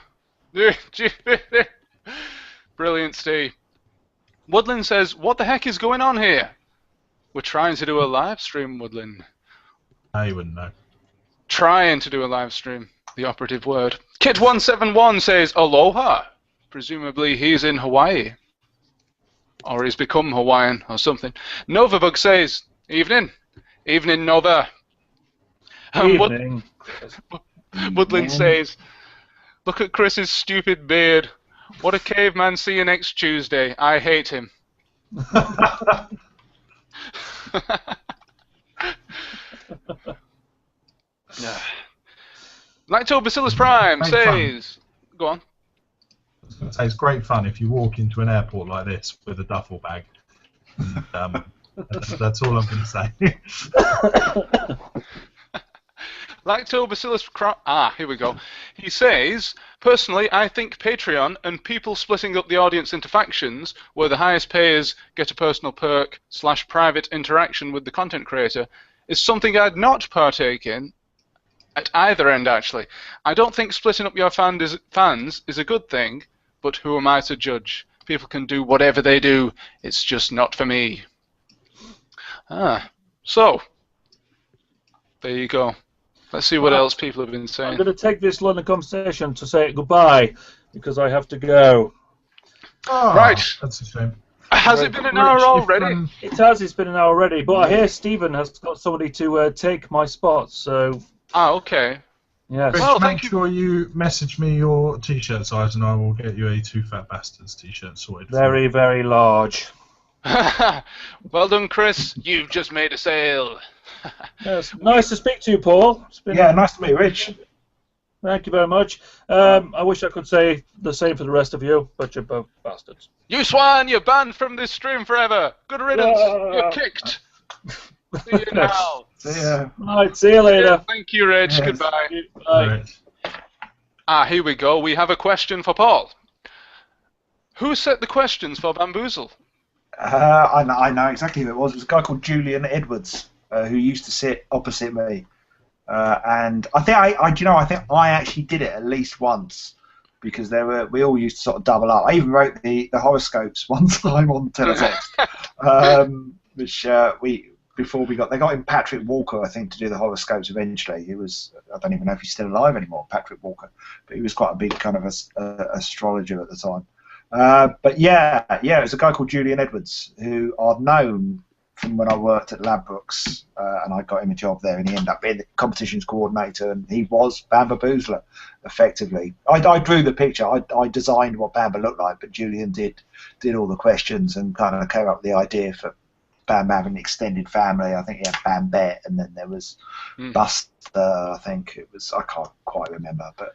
Brilliant, Steve. Woodland says, "What the heck is going on here?" We're trying to do a live stream, Woodland. I wouldn't know. Trying to do a live stream, the operative word. Kit171 says, "Aloha." Presumably he's in Hawaii. Or he's become Hawaiian or something. Novabug says, "Evening." Evening, Nova. Evening. Woodland says, "Look at Chris's stupid beard. What a caveman see you next Tuesday. I hate him." Lactobacillus Prime says, "Go on." I was going to say it's great fun if you walk into an airport like this with a duffel bag. And, that's all I'm going to say. Lactobacillus here we go. He says, "Personally, I think Patreon and people splitting up the audience into factions, where the highest payers get a personal perk / private interaction with the content creator, is something I'd not partake in at either end, actually. I don't think splitting up your fans is a good thing, but who am I to judge? People can do whatever they do. It's just not for me." So, there you go. Let's see what else people have been I'm saying. going to take this London conversation to say goodbye because I have to go. Oh, Right. That's a shame. Has it been an hour Rich, already? It has. It's been an hour already, but I hear Stephen has got somebody to take my spot. So Ah, okay. yes. Rich, Well, make thank you. sure you message me your T-shirt size, and I will get you a Two Fat Bastards T-shirt sorted. Very, very large. Well done, Chris. You've just made a sale. Yes. Nice to speak to you, Paul. It's been Yeah, nice to meet you, Rich. Thank you very much. I wish I could say the same for the rest of you, but you're both bastards. You swine, you're banned from this stream forever. Good riddance. Yeah. You're kicked. See you now. Right, see you later. Thank you, Rich. Yes. Goodbye. Bye. Right. Ah, here we go. We have a question for Paul. Who set the questions for Bamboozle? I know exactly who it was. It was a guy called Julian Edwards who used to sit opposite me, and I think I think I actually did it at least once because we all used to sort of double up. I even wrote the horoscopes one time on teletext, which they got him Patrick Walker, I think, to do the horoscopes eventually. I don't even know if he's still alive anymore, Patrick Walker, but he was quite a big kind of astrologer at the time. But yeah, it was a guy called Julian Edwards who I'd known from when I worked at Ladbrokes, and I got him a job there, and he ended up being the competitions coordinator, and he was Bamboozler, effectively. I drew the picture, I designed what Bamba looked like, but Julian did all the questions and kind of came up with the idea for Bam having an extended family. I think he had Bambette, and then there was Buster, I think it was, I can't quite remember, but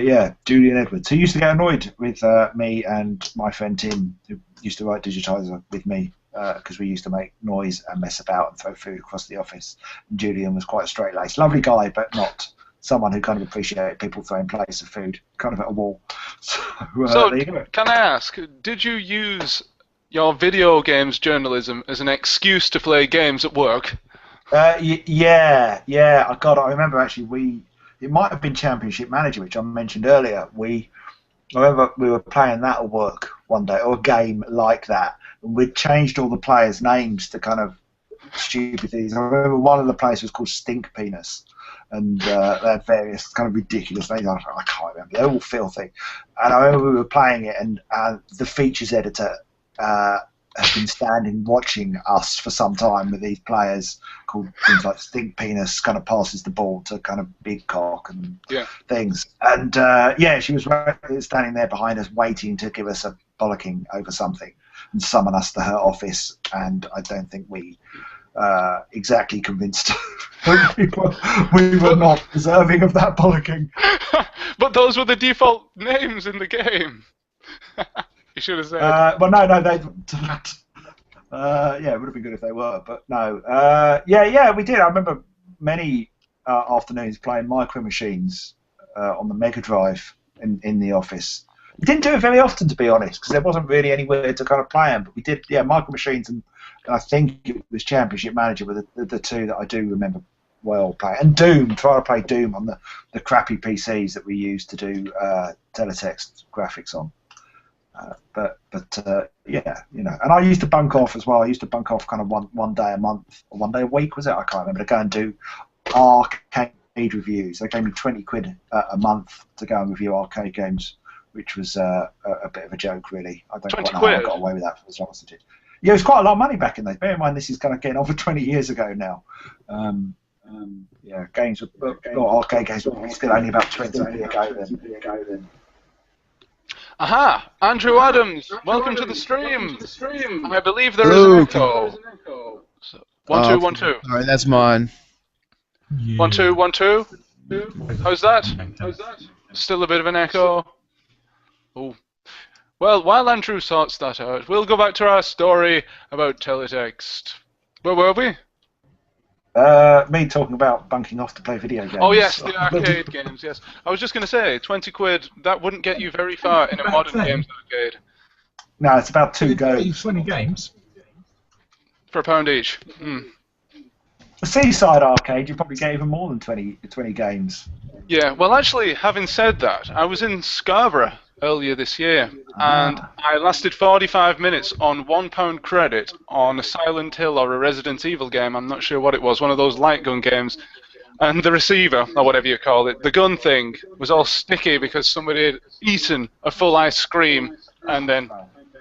yeah, Julian Edwards, who used to get annoyed with me and my friend Tim, who used to write Digitizer with me, because we used to make noise and mess about and throw food across the office. And Julian was quite a straight-laced, lovely guy, but not someone who kind of appreciated people throwing plates of food kind of at a wall. So there you go. Can I ask, did you use your video games journalism as an excuse to play games at work? Yeah. I remember actually it might have been Championship Manager, which I mentioned earlier. I remember we were playing that at work one day, or a game like that, and we'd changed all the players' names to kind of stupid things. I remember one of the players was called Stink Penis, and they had various kind of ridiculous names. I can't remember. They're all filthy. And I remember we were playing it, and the features editor has been standing watching us for some time with these players called things like Stink Penis, kind of passes the ball to kind of Big Cock and things. And she was standing there behind us waiting to give us a bollocking over something and summon us to her office, and I don't think we exactly convinced we were not deserving of that bollocking. But those were the default names in the game. You should have said. Well, no, they. Yeah, it would have been good if they were, but no. Yeah, we did. I remember many afternoons playing Micro Machines on the Mega Drive in the office. We didn't do it very often, to be honest, because there wasn't really anywhere to kind of play them. But we did, Micro Machines and I think it was Championship Manager were the two that I do remember well playing. And Doom, try to play Doom on the crappy PCs that we used to do teletext graphics on. But yeah, and I used to bunk off as well. I used to bunk off kind of one day a month, or one day a week, was it? I can't remember. To go and do arcade reviews. They gave me 20 quid a month to go and review arcade games, which was a bit of a joke, really. I don't quite know how I got away with that for as long as I did. Yeah, it was quite a lot of money back in those. Bear in mind, this is kind of getting over 20 years ago now. Games were, arcade games were still only about 20 years ago then. Aha! Andrew Adams, welcome to the stream. I believe there is an echo. So, 1 2 1 2. All right, that's mine. 1 2 1 2. How's that? Still a bit of an echo. Oh. Well, while Andrew sorts that out, we'll go back to our story about teletext. Where were we? Me talking about bunking off to play video games. Oh yes, the arcade games, yes. I was just going to say, 20 quid, that wouldn't get you very far in a modern games arcade. No, it's about 2 goes. 20 games? For £1 each. A seaside arcade, you probably get even more than 20 games. Yeah, well actually, having said that, I was in Scarborough earlier this year, and I lasted 45 minutes on £1 credit on a Silent Hill or a Resident Evil game. I'm not sure what it was, one of those light gun games. And the receiver, or whatever you call it, the gun thing, was all sticky because somebody had eaten a full ice cream and then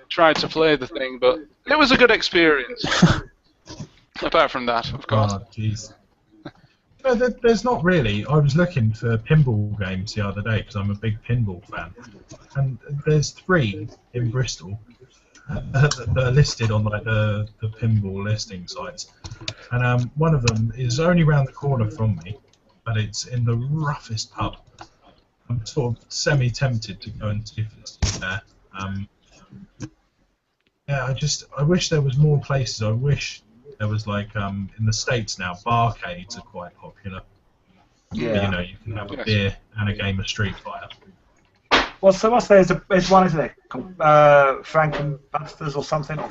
tried to play the thing, but it was a good experience. Apart from that, of course. Oh, jeez. No, there's not really. I was looking for pinball games the other day because I'm a big pinball fan, and there's 3 in Bristol that are listed on like the pinball listing sites, and one of them is only round the corner from me, but it's in the roughest pub. I'm sort of semi-tempted to go and see if it's still there. Yeah, I wish there was more places. I wish there was like in the States now, barcades are quite popular. Yeah. You know, you can have a beer and a game of Street Fighter. Well, so there's one, isn't it? Called Frankenbusters or something, or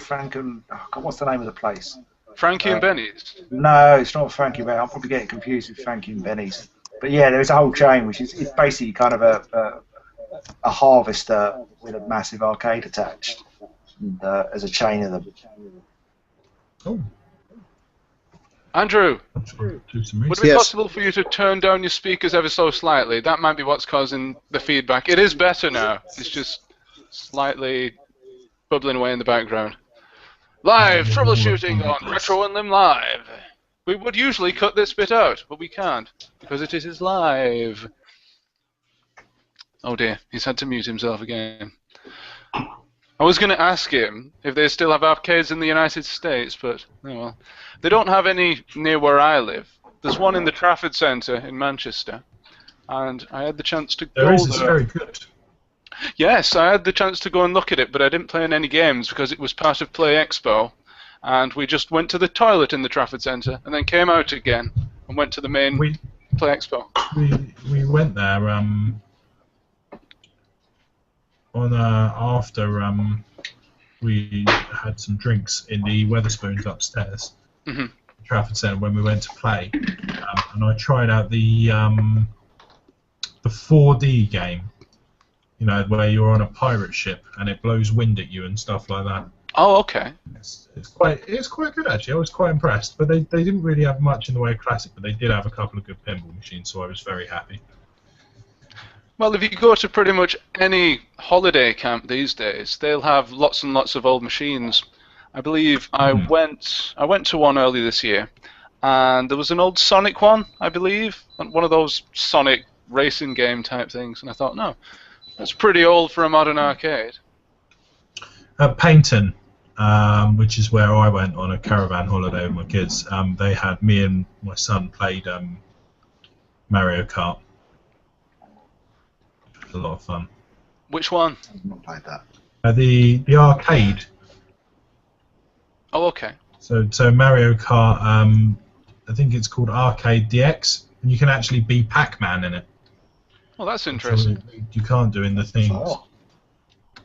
what's the name of the place? Frankie and Benny's? No, it's not Frankie and Benny's. I'm probably getting confused with Frankie and Benny's. But yeah, there's a whole chain which is it's basically kind of a harvester with a massive arcade attached, and as a chain of them. Oh. Andrew, would it be Yes. possible for you to turn down your speakers ever so slightly? That might be what's causing the feedback. It is better now. It's just slightly bubbling away in the background. Live troubleshooting on RetroUnlim Live. We would usually cut this bit out, but we can't because it is live. Oh dear, he's had to mute himself again. I was going to ask him if they still have arcades in the United States, but oh well. They don't have any near where I live. There's one in the Trafford Centre in Manchester, and I had the chance to go there. It's very good. Yes, I had the chance to go and look at it, but I didn't play in any games because it was part of Play Expo, and we just went to the toilet in the Trafford Centre and then came out again and went to the main Play Expo. We went there after we had some drinks in the Wetherspoons upstairs, Trafford Centre, when we went to play, and I tried out the 4D game, you know, where you're on a pirate ship and it blows wind at you and stuff like that. Oh, okay. It's quite good actually. I was quite impressed, but they didn't really have much in the way of classic, but they did have a couple of good pinball machines, so I was very happy. Well, if you go to pretty much any holiday camp these days, they'll have lots and lots of old machines. I believe I went to one earlier this year, and there was an old Sonic one, I believe, one of those Sonic racing game type things, and I thought, no, that's pretty old for a modern arcade. At Paynton, which is where I went on a caravan holiday with my kids, they had me and my son played Mario Kart. A lot of fun. Which one? I've not played that. The arcade. Oh, okay. So Mario Kart, I think it's called Arcade DX, and you can actually be Pac-Man in it. Well, that's interesting. So you can't do in the things. Oh.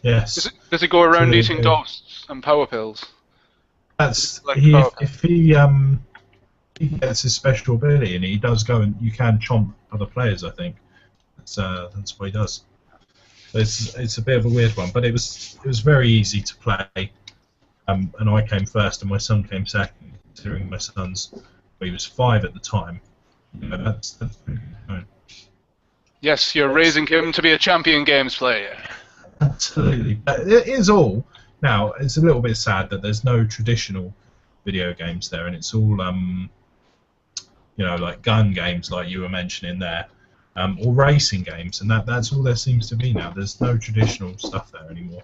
Yes. Does it go around eating ghosts and power pills? That's Like if he gets his special ability and he does go and you can chomp other players, I think. That's what he does. It's a bit of a weird one, but it was very easy to play. And I came first, and my son came second. Considering my son's, he was 5 at the time. You know, that's pretty good. Yes, you're raising him to be a champion games player. Absolutely, but it is all. Now it's a little bit sad that there's no traditional video games there, and it's all you know, like gun games, like you were mentioning there. Or racing games, and that's all there seems to be now. There's no traditional stuff there anymore.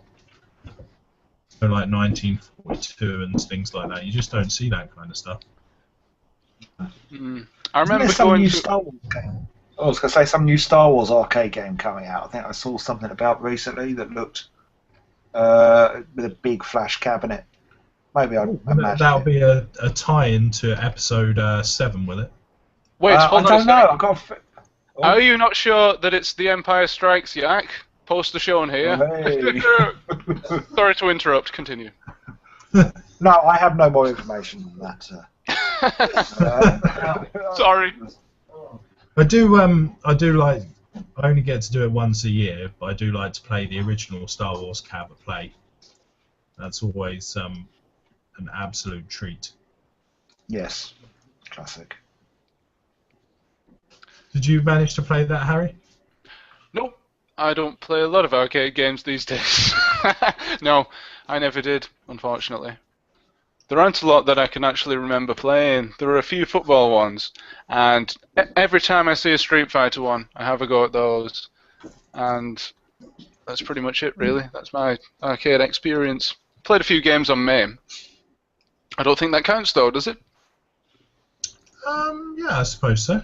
So like 1942 and things like that, you just don't see that kind of stuff. I Isn't remember there some going new to... Star Wars game? I was going to say some new Star Wars arcade game coming out. I think I saw something about recently that looked with a big flash cabinet. Maybe I imagine that'll be a tie-in to episode 7, will it? Wait, hold on I a don't know. second. I can't. Are you not sure that it's The Empire Strikes Yack? Poster shown here. Hey. Sorry to interrupt. Continue. No, I have no more information than that. Sorry. I do like I only get to do it once a year, but I do like to play the original Star Wars cab at play. That's always an absolute treat. Yes, classic. Did you manage to play that, Harry? Nope. I don't play a lot of arcade games these days. No, I never did, unfortunately. There aren't a lot that I can actually remember playing. There are a few football ones, and every time I see a Street Fighter one, I have a go at those. And that's pretty much it, really. That's my arcade experience. Played a few games on MAME. I don't think that counts, though, does it? Yeah, I suppose so.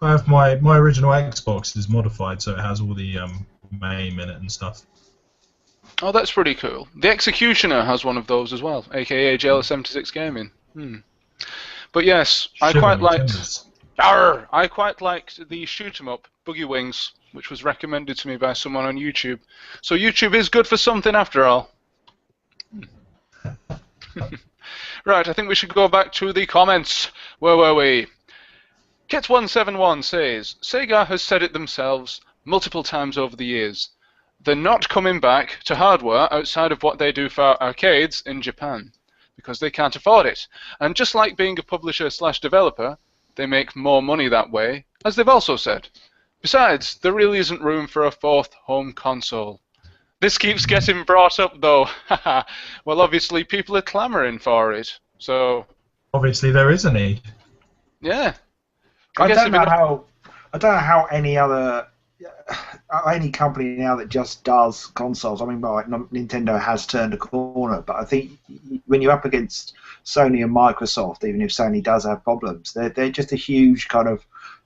I have my original Xbox is modified, so it has all the MAME in it and stuff. Oh, that's pretty cool. The Executioner has one of those as well, aka JL76 Gaming. But yes, I quite liked the shoot 'em up Boogie Wings, which was recommended to me by someone on YouTube. So YouTube is good for something after all. Right, I think we should go back to the comments. Where were we? Kit171 says, Sega has said it themselves multiple times over the years. They're not coming back to hardware outside of what they do for arcades in Japan, because they can't afford it. And just like being a publisher/developer, they make more money that way, as they've also said. Besides, there really isn't room for a fourth home console. This keeps getting brought up, though. Well, obviously, people are clamoring for it, so... Obviously, there is a need. Yeah. I don't know how any other... any company now that just does consoles, I mean, like, Nintendo has turned a corner, but I think when you're up against Sony and Microsoft, even if Sony does have problems, they're just a huge kind of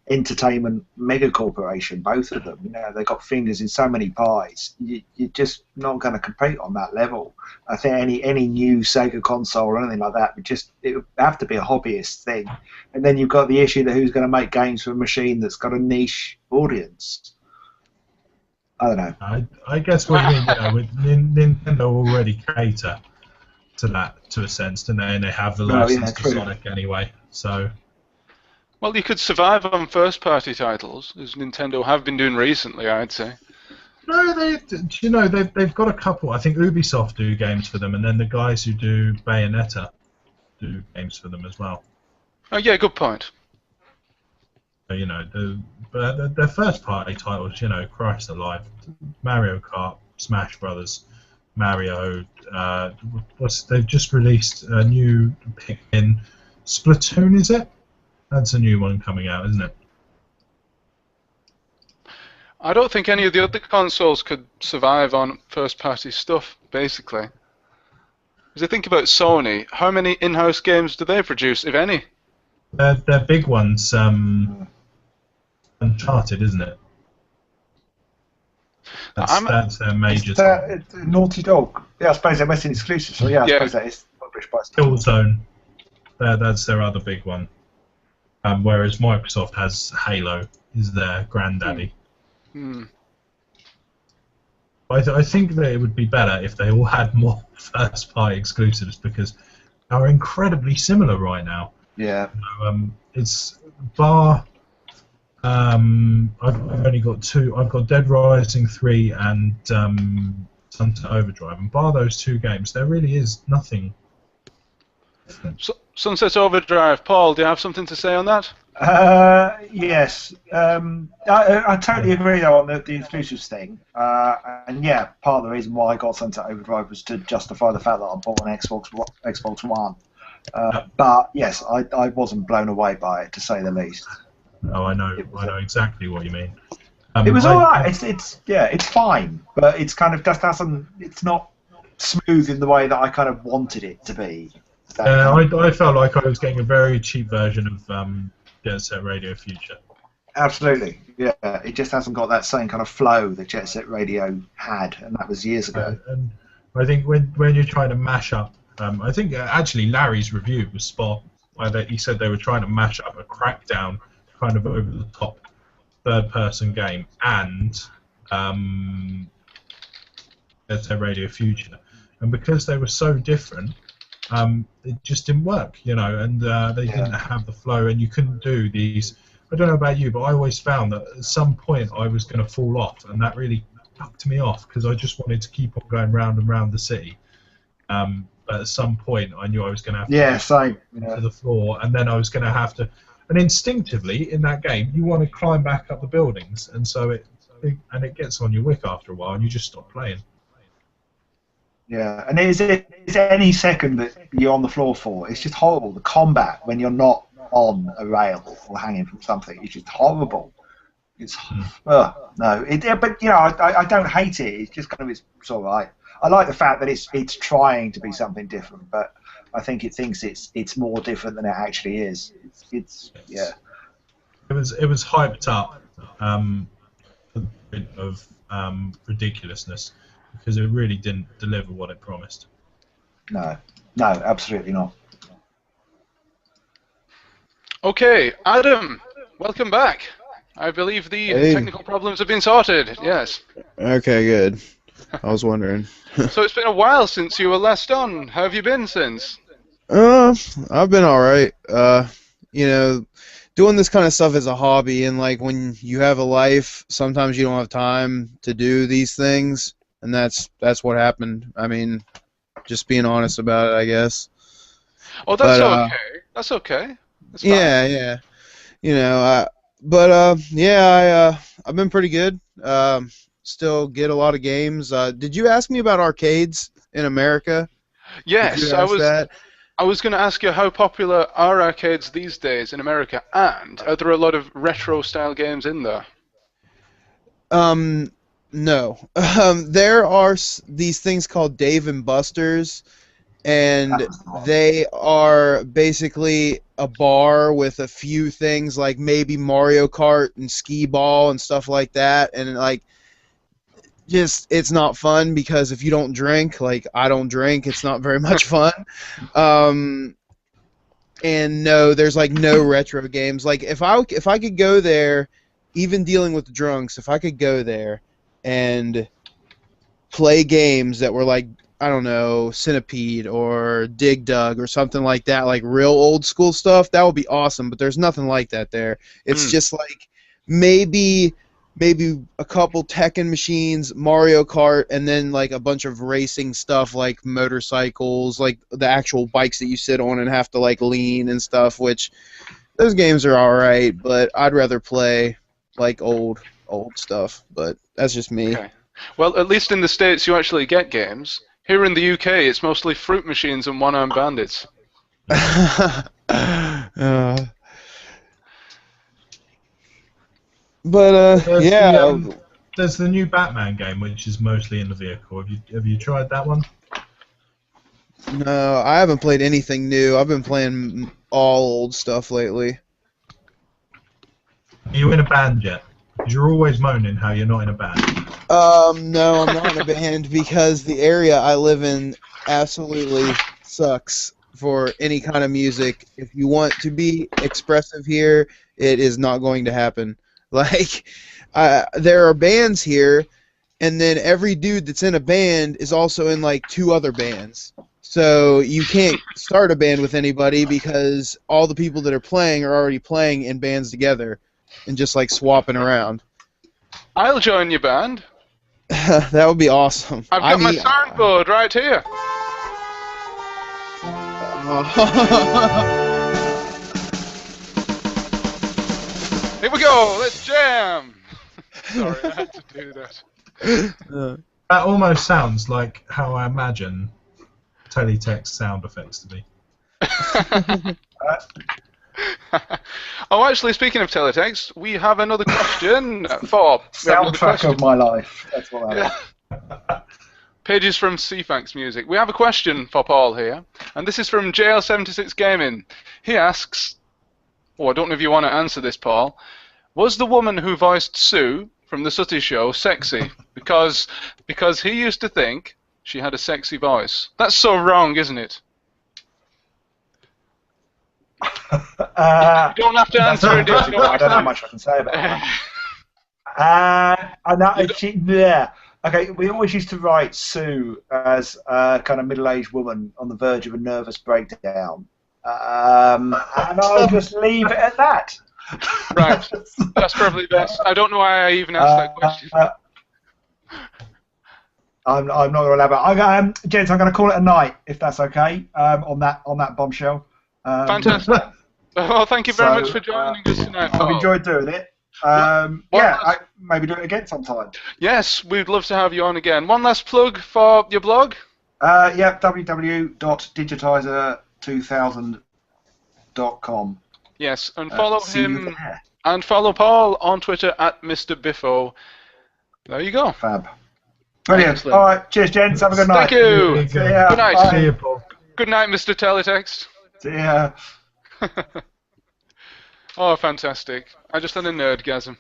entertainment mega corporation, both of them. You know, they've got fingers in so many pies. You're just not going to compete on that level. I think any new Sega console or anything like that it would have to be a hobbyist thing. And then you've got the issue that who's going to make games for a machine that's got a niche audience. I don't know. I guess what you mean, with Nintendo already cater to that to a sense, and they have the license to Sonic anyway. So. Well, you could survive on first-party titles, as Nintendo have been doing recently, I'd say. No, they've got a couple. I think Ubisoft do games for them, and then the guys who do Bayonetta do games for them as well. Oh yeah, good point. You know, their first-party titles, Christ alive, Mario Kart, Smash Brothers, Mario. They've just released a new Pikmin, Splatoon, is it? That's a new one coming out, isn't it? I don't think any of the other consoles could survive on first-party stuff, basically. As I think about Sony, how many in-house games do they produce, if any? They're big ones. Uncharted, isn't it? That's their major. It's Naughty Dog. Yeah, I suppose they're Western exclusive. So yeah, I suppose that is published by. Killzone. That's their other big one. Whereas Microsoft has Halo, is their granddaddy. I think that it would be better if they all had more first-party exclusives, because they are incredibly similar right now. Yeah. It's bar. I've only got two. I've got Dead Rising 3 and Sunset Overdrive, and bar those two games, there really is nothing different. Sunset Overdrive, Paul, do you have something to say on that? Yes. I totally agree though on the exclusives thing. And yeah, part of the reason why I got Sunset Overdrive was to justify the fact that I bought an Xbox One. But yes, I wasn't blown away by it, to say the least. Oh, I know exactly what you mean. It was alright. It's fine, but it's kind of just hasn't. It's not smooth in the way that I kind of wanted it to be. I felt like I was getting a very cheap version of Jet Set Radio Future. Absolutely, yeah. It just hasn't got that same kind of flow that Jet Set Radio had, and that was years ago. And I think when you're trying to mash up, I think actually Larry's review was spot on. He said they were trying to mash up a Crackdown kind of over the top third-person game and Jet Set Radio Future, and because they were so different. It just didn't work, and they didn't have the flow, and you couldn't do these. I don't know about you, but I always found that at some point I was going to fall off, and that really fucked me off because I just wanted to keep on going round and round the city. But at some point I knew I was going to have to same. to the floor, and then I was going to have to. And instinctively in that game, you want to climb back up the buildings, and so it gets on your wick after a while, and you just stop playing. Yeah, and is any second that you're on the floor for? It's just horrible. The combat when you're not on a rail or hanging from something, it's just horrible. It's no, but I don't hate it. It's just kind of it's all right. I like the fact that it's trying to be something different, but I think it thinks it's more different than it actually is. It's yeah. It was hyped up to the point of ridiculousness because it really didn't deliver what it promised. No, absolutely not. Okay, Adam, welcome back. I believe the technical problems have been sorted. Yes. Okay, good. I was wondering. So it's been a while since you were last on. How have you been since? I've been alright. Doing this kind of stuff is a hobby, and like when you have a life, sometimes you don't have time to do these things, and that's what happened. I mean, just being honest about it, I guess. Oh, that's okay. That's okay. That's fine. Yeah. I've been pretty good. Still get a lot of games. Did you ask me about arcades in America? Yes, I was going to ask you how popular are arcades these days in America, and are there a lot of retro-style games in there? No. There are these things called Dave and Buster's, and they are basically a bar with a few things like maybe Mario Kart and skee ball and stuff like that, and like just it's not fun because if you don't drink, like I don't drink, it's not very much fun. And no, there's like no retro games. Like if I could go there, even dealing with the drunks, if I could go there and play games that were like, I don't know, Centipede or Dig Dug or something like that, like real old school stuff, that would be awesome, but there's nothing like that there. It's just like maybe a couple Tekken machines, Mario Kart, and then like a bunch of racing stuff like motorcycles, like the actual bikes that you sit on and have to like lean and stuff, which those games are alright, but I'd rather play like old stuff, but that's just me. Okay. Well, at least in the States you actually get games. Here in the UK, it's mostly fruit machines and one-armed bandits. There's the new Batman game, which is mostly in the vehicle. Have you tried that one? No, I haven't played anything new. I've been playing all old stuff lately. Are you in a band yet? Because you're always moaning how you're not in a band. No, I'm not in a band because the area I live in absolutely sucks for any kind of music. If you want to be expressive here, it is not going to happen. Like, there are bands here, and then every dude that's in a band is also in like 2 other bands. So you can't start a band with anybody because all the people that are playing are already playing in bands together and just like swapping around. I'll join your band. That would be awesome. I've got my soundboard right here. Here we go. Let's jam. Sorry, I had to do that. That almost sounds like how I imagine teletext sound effects to be. Oh, actually, speaking of teletext, we have another question for... Soundtrack of my life. That's what I like. Pages from CFAX Music. We have a question for Paul here, and this is from JL76 Gaming. He asks, I don't know if you want to answer this, Paul. Was the woman who voiced Sue from the Sooty Show sexy? Because he used to think she had a sexy voice. That's so wrong, isn't it? You don't have to answer it. I don't know much I can say about that. Okay, we always used to write Sue as a kind of middle-aged woman on the verge of a nervous breakdown. And I'll just leave it at that. Right. That's probably best. I don't know why I even asked that question. I'm not going to elaborate. Gents, I'm going to call it a night, if that's okay, on that bombshell. Fantastic. Well, thank you very much for joining us tonight, Paul. I've enjoyed doing it. Maybe do it again sometime. Yes, we'd love to have you on again. One last plug for your blog? www.digitizer2000.com. Yes, and follow him and follow Paul on Twitter at Mr. Biffo. There you go. Fab. Brilliant. Excellent. All right, cheers, gents. Have a good night. Thank you. See Good night. See you, Paul. Good night, Mr. Teletext. See ya. Oh, fantastic. I just had a nerdgasm.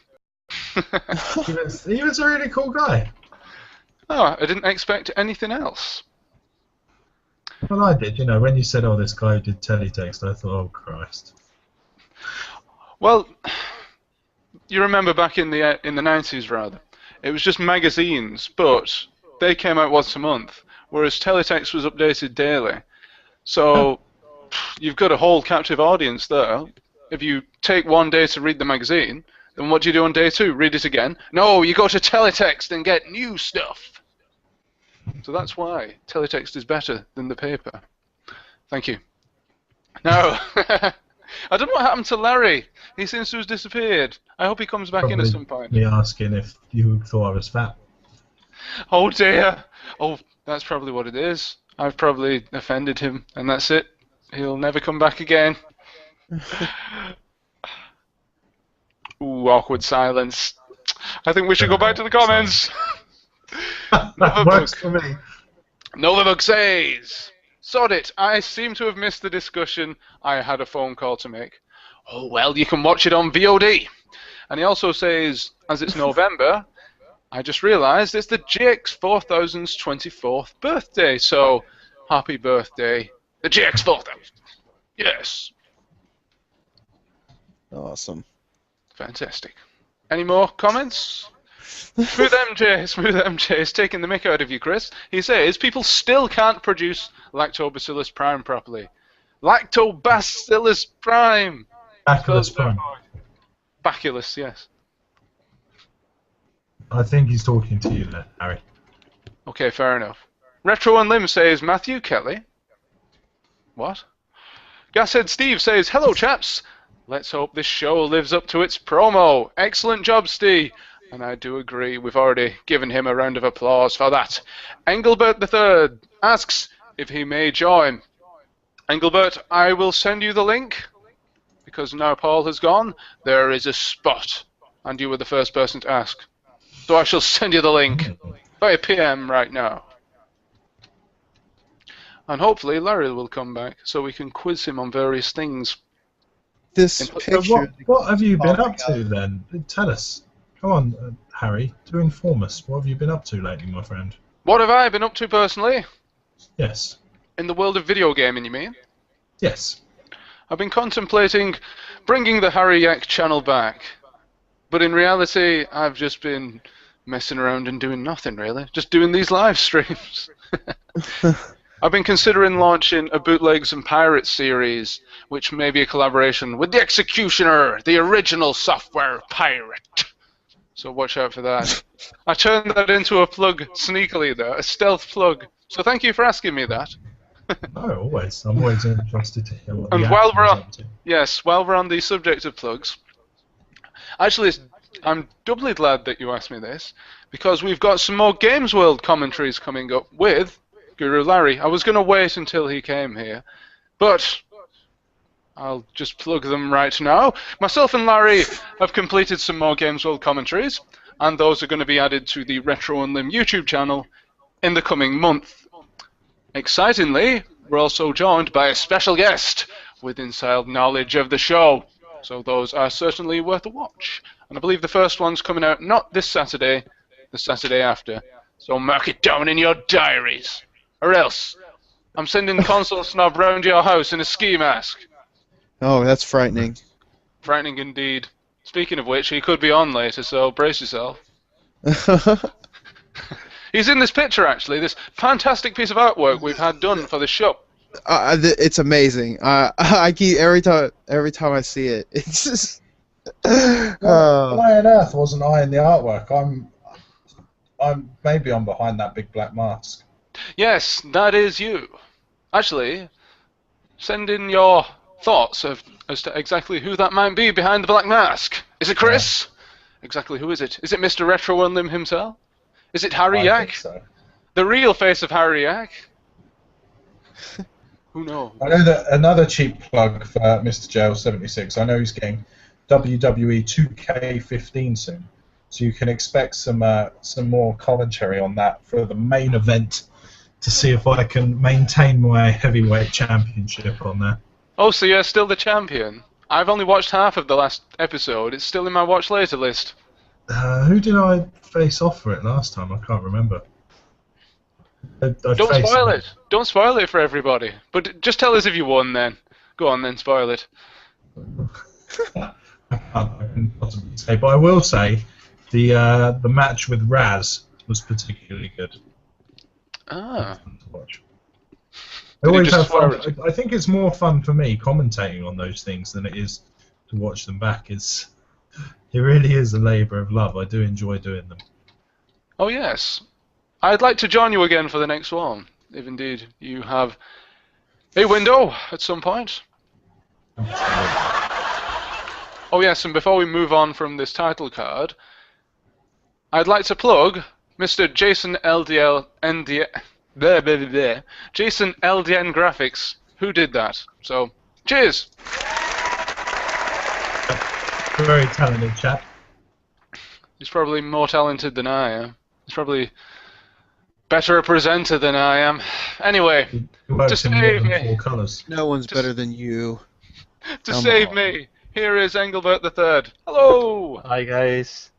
He was a really cool guy. Oh, I didn't expect anything else. Well, I did. When you said, "Oh, this guy who did teletext," I thought, "Oh, Christ." Well, you remember back in the 90s, rather, it was just magazines, but they came out once a month, whereas teletext was updated daily. So you've got a whole captive audience there. If you take one day to read the magazine, then what do you do on day 2? Read it again? No, you go to teletext and get new stuff. So that's why teletext is better than the paper. Thank you. Now, I don't know what happened to Larry. He seems to have disappeared. I hope he comes back in at some point. Me asking if you thought I was fat. Oh dear. Oh, that's probably what it is. I've probably offended him, and that's it. He'll never come back again. Ooh, awkward silence. I think we should go back to the comments. That works for me. Novabug says, sod it, I seem to have missed the discussion. I had a phone call to make. Oh, well, you can watch it on VOD. And he also says, as it's November, I just realised it's the GX4000's 24th birthday, so happy birthday. The GX4000. Yes. Awesome. Fantastic. Any more comments? Smooth MJ is taking the mick out of you, Chris. He says people still can't produce Lactobacillus prime properly. Lactobacillus prime. Bacillus prime. Bacillus, yes. I think he's talking to you there, Harry. Okay, fair enough. RetroUnlim says Matthew Kelly. What? Gashead Steve says, hello chaps. Let's hope this show lives up to its promo. Excellent job, Steve. And I do agree. We've already given him a round of applause for that. Engelbert III asks if he may join. Engelbert, I will send you the link. Because now Paul has gone, there is a spot. And you were the first person to ask. So I shall send you the link by PM right now. And hopefully Larry will come back so we can quiz him on various things. This picture. What have you been up to then? Tell us. Come on, Harry, to inform us. What have you been up to lately, my friend? What have I been up to personally? Yes. In the world of video gaming, you mean? Yes. I've been contemplating bringing the Harry Yack channel back. But in reality, I've just been messing around and doing nothing, really. Just doing these live streams. I've been considering launching a Bootlegs and Pirates series, which may be a collaboration with the Executioner, the original software pirate. So watch out for that. I turned that into a plug sneakily, though, a stealth plug. So thank you for asking me that. Oh, always. I'm always interested to hear what and the while we're on, up to. yes, while we're on the subject of plugs, actually, I'm doubly glad that you asked me this, because we've got some more Games World commentaries coming up with Guru Larry. I was going to wait until he came here, but I'll just plug them right now. Myself and Larry have completed some more Games World commentaries, and those are going to be added to the RetroUnlim YouTube channel in the coming month. Excitingly, we're also joined by a special guest with inside knowledge of the show, so those are certainly worth a watch. And I believe the first one's coming out not this Saturday, the Saturday after. So mark it down in your diaries. Or else, I'm sending Console Snob round your house in a ski mask. Oh, that's frightening. Frightening indeed. Speaking of which, he could be on later, so brace yourself. He's in this picture, actually, this fantastic piece of artwork we've had done for the show. It's amazing. I keep every time I see it, it's just Why on earth wasn't I in the artwork? I'm behind that big black mask. Yes, that is you. Actually, send in your thoughts as to exactly who that might be behind the black mask. Is it Chris? Exactly who is it? Is it Mr. RetroUnlim himself? Is it Harry I think Yack? so. The real face of Harry Yack? Who knows? I know that another cheap plug for Mr. Jail76. I know he's getting WWE 2K15 soon, so you can expect some more commentary on that for the main event to see if I can maintain my heavyweight championship on there. Oh, so you're still the champion? I've only watched half of the last episode. It's still in my watch later list. Who did I face off for it last time? I can't remember. Don't spoil it. Don't spoil it for everybody. But just tell us if you won then. Go on then, spoil it. I can't possibly say, but I will say the match with Raz was particularly good. Ah. Fun to watch. I Did you always just have fun. swear it? I think it's more fun for me commentating on those things than it is to watch them back. It really is a labour of love. I do enjoy doing them. Oh yes. I'd like to join you again for the next one, if indeed you have a window at some point. Oh yes, and before we move on from this title card, I'd like to plug Mr. Jason Jason LDN Graphics, who did that. So, cheers! Very talented chap. He's probably more talented than I am. He's probably better a presenter than I am. Anyway, He works to in more save than me, 4 colours. No one's better than you. to Come save on. me, here is Engelbert III. Hello! Hi guys.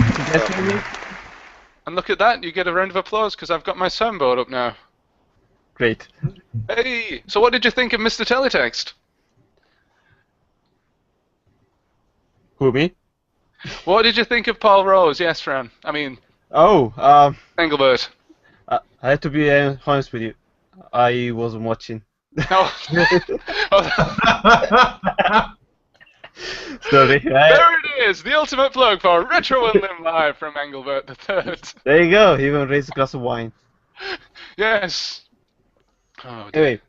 You guys hear me? And look at that, you get a round of applause because I've got my soundboard up now. Great. Hey! So what did you think of Mr. Teletext? Who, me? What did you think of Paul Rose? Yes, Fran. I mean, Oh, Engelbert. I have to be honest with you. I wasn't watching. No. Oh, Sorry. there it is, the ultimate plug for RetroUnlim Live from Engelbert III. There you go. Even raised a glass of wine. Yes. Oh, dear. Anyway,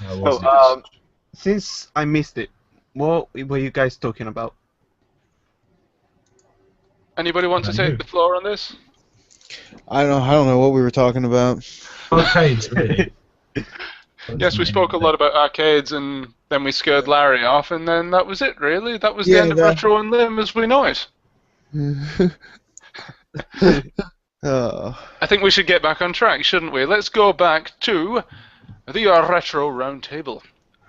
I so, wasn't. since I missed it, what were you guys talking about? Anybody want to I take knew. the floor on this? I don't know what we were talking about. Arcades, really. Yes, we spoke a lot about arcades, and then we scared Larry off, and then that was it, really. That was the Yeah, end of that- RetroUnlim as we know it. Oh. I think we should get back on track, shouldn't we? Let's go back to the Retro Roundtable.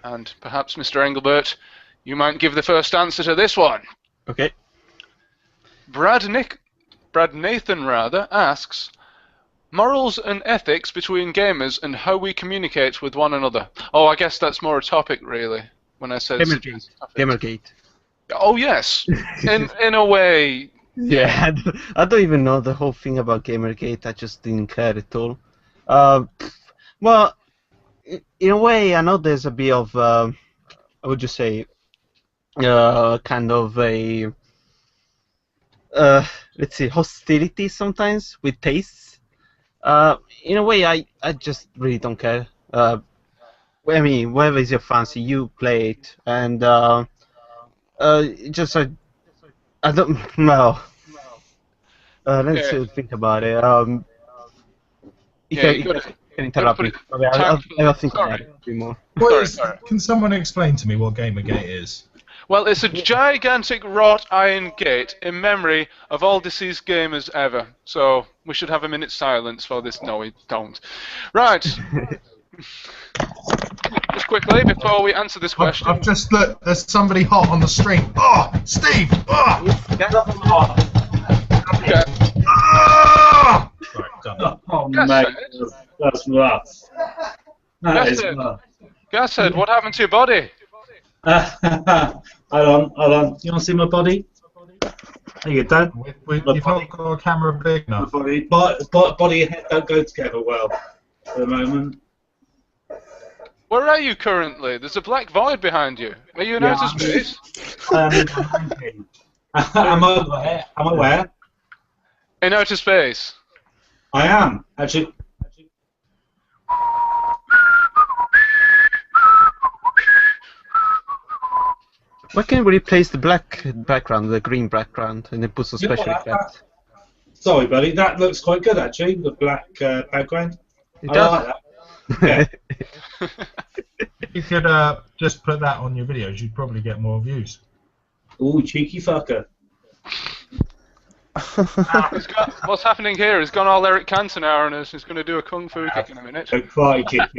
And perhaps, Mr. Engelbert, you might give the first answer to this one. Okay. Brad Nathan asks, morals and ethics between gamers and how we communicate with one another. Oh, I guess that's more a topic, really, when I said... Gamergate. Gamergate. Oh, yes. In a way... Yeah, I don't even know the whole thing about Gamergate. I just didn't care at all. Well, in a way, I know there's a bit of, I would just say, kind of a, let's see, hostility sometimes with tastes. In a way, I just really don't care. I mean, whatever is your fancy, you play it, and just I don't know. Let's think about it. You can interrupt me. Okay, I'll think about it a bit more. Sorry. Can someone explain to me what Gamergate is? Well, it's a gigantic wrought iron gate in memory of all deceased gamers ever. So we should have a minute's silence for this. No, we don't. Right. Just quickly, before we answer this question. I've just looked. There's somebody hot on the stream. Oh, Steve! Oh! Okay. Ah! Right, done. Oh, Yes, mate, that's nuts. That Yes, is sir. nuts. Gashead, what happened to your body? Hold on. You want to see my body? There you go. You've not got a camera big My enough. body and head don't go together well at the moment. Where are you currently? There's a black void behind you. Are you in outer space? I'm aware. I'm aware. In outer space. I am actually. Why can't we replace the black background, the green background, and then put some special effects? Sorry, buddy. That looks quite good actually. The black background. It I does. like that. Yeah. You could just put that on your videos. You'd probably get more views. Ooh, cheeky fucker. What's happening here? He's gone all Eric Cantona on us. He's going to do a kung fu kick in a minute. Don't cry, kick.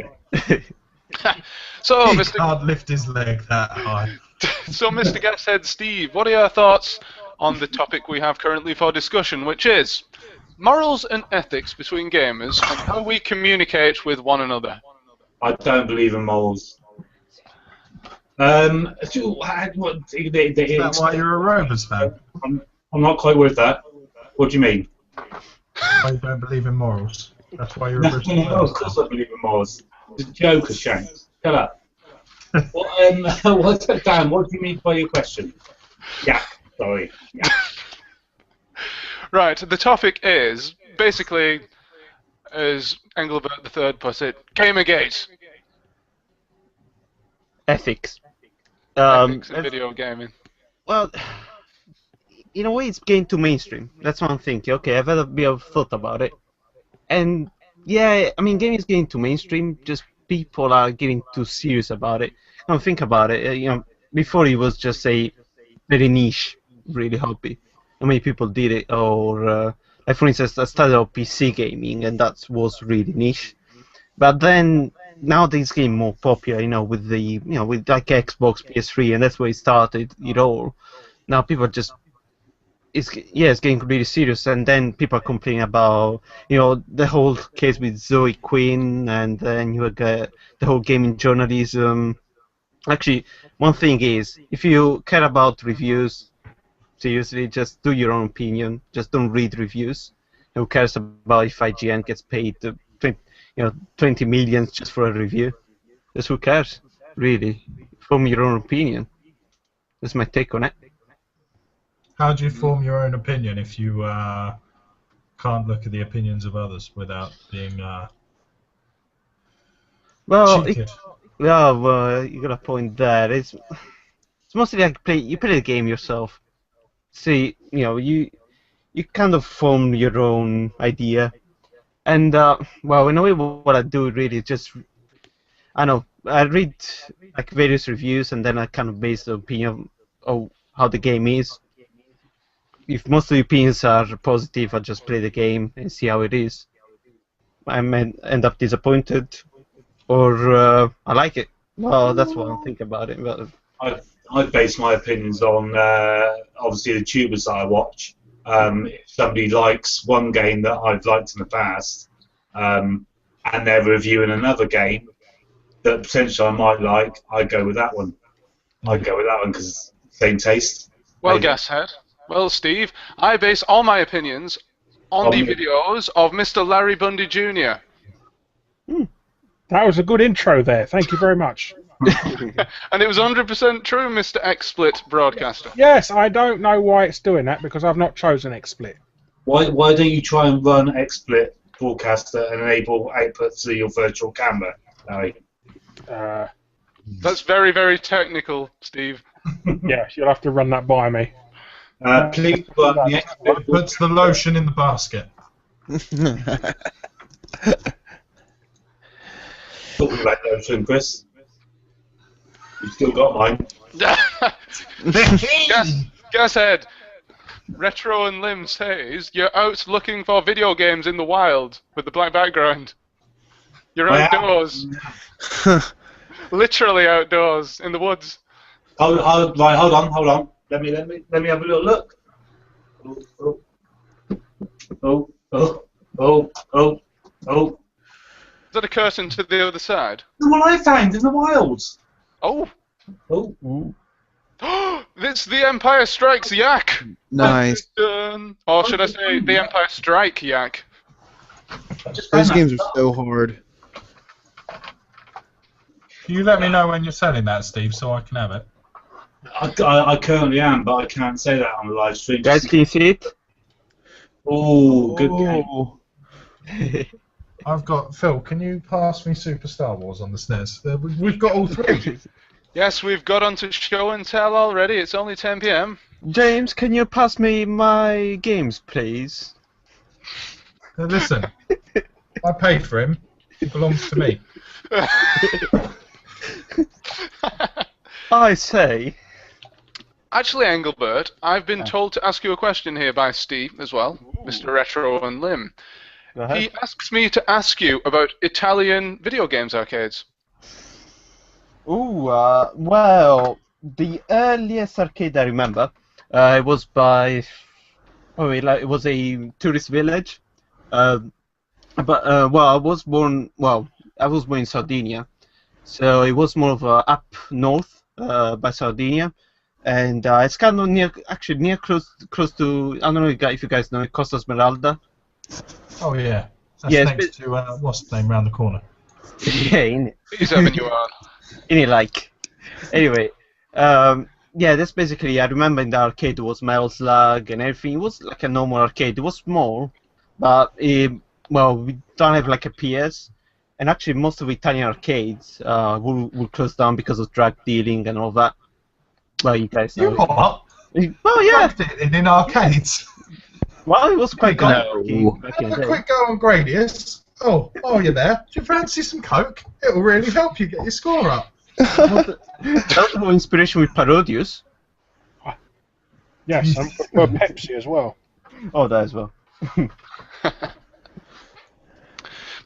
So, He Mr. can't lift his leg that high. So, Mr. Guesthead Steve, what are your thoughts on the topic we have currently for discussion, which is morals and ethics between gamers and how we communicate with one another? I don't believe in morals. Is That's why you're a Rovers fan. I'm not quite with that. What do you mean? Why you don't believe in morals. That's why you're a No, British no, of course I believe in morals. It's a joke, Shanks. Shut up. Dan, what do you mean by your question? Yeah, sorry. Yeah. Right, the topic is, basically, as Engelbert III puts it, Gamergate. Ethics. Ethics in video gaming. Well, in a way, it's getting too mainstream. That's one thing. Okay, I've had a bit of thought about it, and yeah, I mean, gaming is getting too mainstream. Just people are getting too serious about it. Now think about it. You know, before it was just a very niche, really hobby. How many people did it? Or like for instance, I started out PC gaming, and that was really niche. But then nowadays it's getting more popular. You know, with the with like Xbox, PS3, and that's where it started. It all. Now people are just it's getting really serious, and then people are complaining about the whole case with Zoe Quinn, and then you get the whole gaming journalism. Actually, one thing is, if you care about reviews, seriously, just do your own opinion. Just don't read reviews. Who cares about if IGN gets paid 20 million just for a review? Just who cares, really? Form your own opinion. That's my take on it. How do you form your own opinion if you can't look at the opinions of others without being cheated? Well, you got a point there. It's mostly like you play the game yourself. See, you kind of form your own idea, and well, in a way, what I do really is just I read like various reviews, and then I kind of base the opinion of how the game is. If most of the opinions are positive, I just play the game and see how it is. I may end up disappointed, or I like it. Well, that's what I think about it. But I base my opinions on obviously the tubers that I watch. If somebody likes one game that I've liked in the past, and they're reviewing another game that potentially I might like, I go with that one. I go with that one because same taste. Well, Guesthead. Well, Steve, I base all my opinions on the videos of Mr. Larry Bundy Jr. That was a good intro there. Thank you very much. And it was 100% true, Mr. XSplit broadcaster. Yes, I don't know why it's doing that because I've not chosen XSplit. Why don't you try and run XSplit broadcaster and enable output to your virtual camera, Larry? That's very, very technical, Steve. Yeah, you'll have to run that by me. Please run the XSplit. It puts the lotion in the basket. Talking about lotion, Chris. You still got mine. Guesthead. RetroUnlim says you're out looking for video games in the wild with the black background. You're outdoors. Literally outdoors in the woods. Hold on. Let me have a little look. Oh. Is that a curtain to the other side? The one I found in the wilds. Oh. Oh. It's The Empire Strikes Yack. Nice. Or should I say The Empire Strike Yack? Those games are so hard. You let me know when you're selling that, Steve, so I can have it. I currently am, but I can't say that on the live stream. Guys, can you see it? Oh, good game. I've got Phil. Can you pass me Super Star Wars on the SNES? We've got all three. Yes, we've got onto show and tell already. It's only 10 p.m. James, can you pass me my games, please? Now listen, I paid for him. It belongs to me. I say. Actually, Engelbert, I've been told to ask you a question here by Steve as well, Mr. RetroUnlim. He asks me to ask you about Italian video games arcades. Ooh, well, the earliest arcade I remember, it was by, it was a tourist village. Well, I was born in Sardinia, so it was more of up north, by Sardinia, and it's kind of near close to, I don't know if you guys know it, Costa Smeralda. Oh yeah, that's Yeah, next to what's the name round the corner? Yeah, in it. Please have you on. Anyway, yeah, that's basically, I remember in the arcade it was Metal Slug and everything. It was like a normal arcade. It was small, but well, we don't have like a PS, and actually most of Italian arcades will close down because of drug dealing and all that. Well, you guys know. You what? Well, yeah. In arcades. Well, it was quite good. Have a quick go on Gradius. Oh, you're there. Do you fancy some Coke? It'll really help you get your score up. That was more inspiration with Parodius. Yes, and for Pepsi as well. Oh, that as well.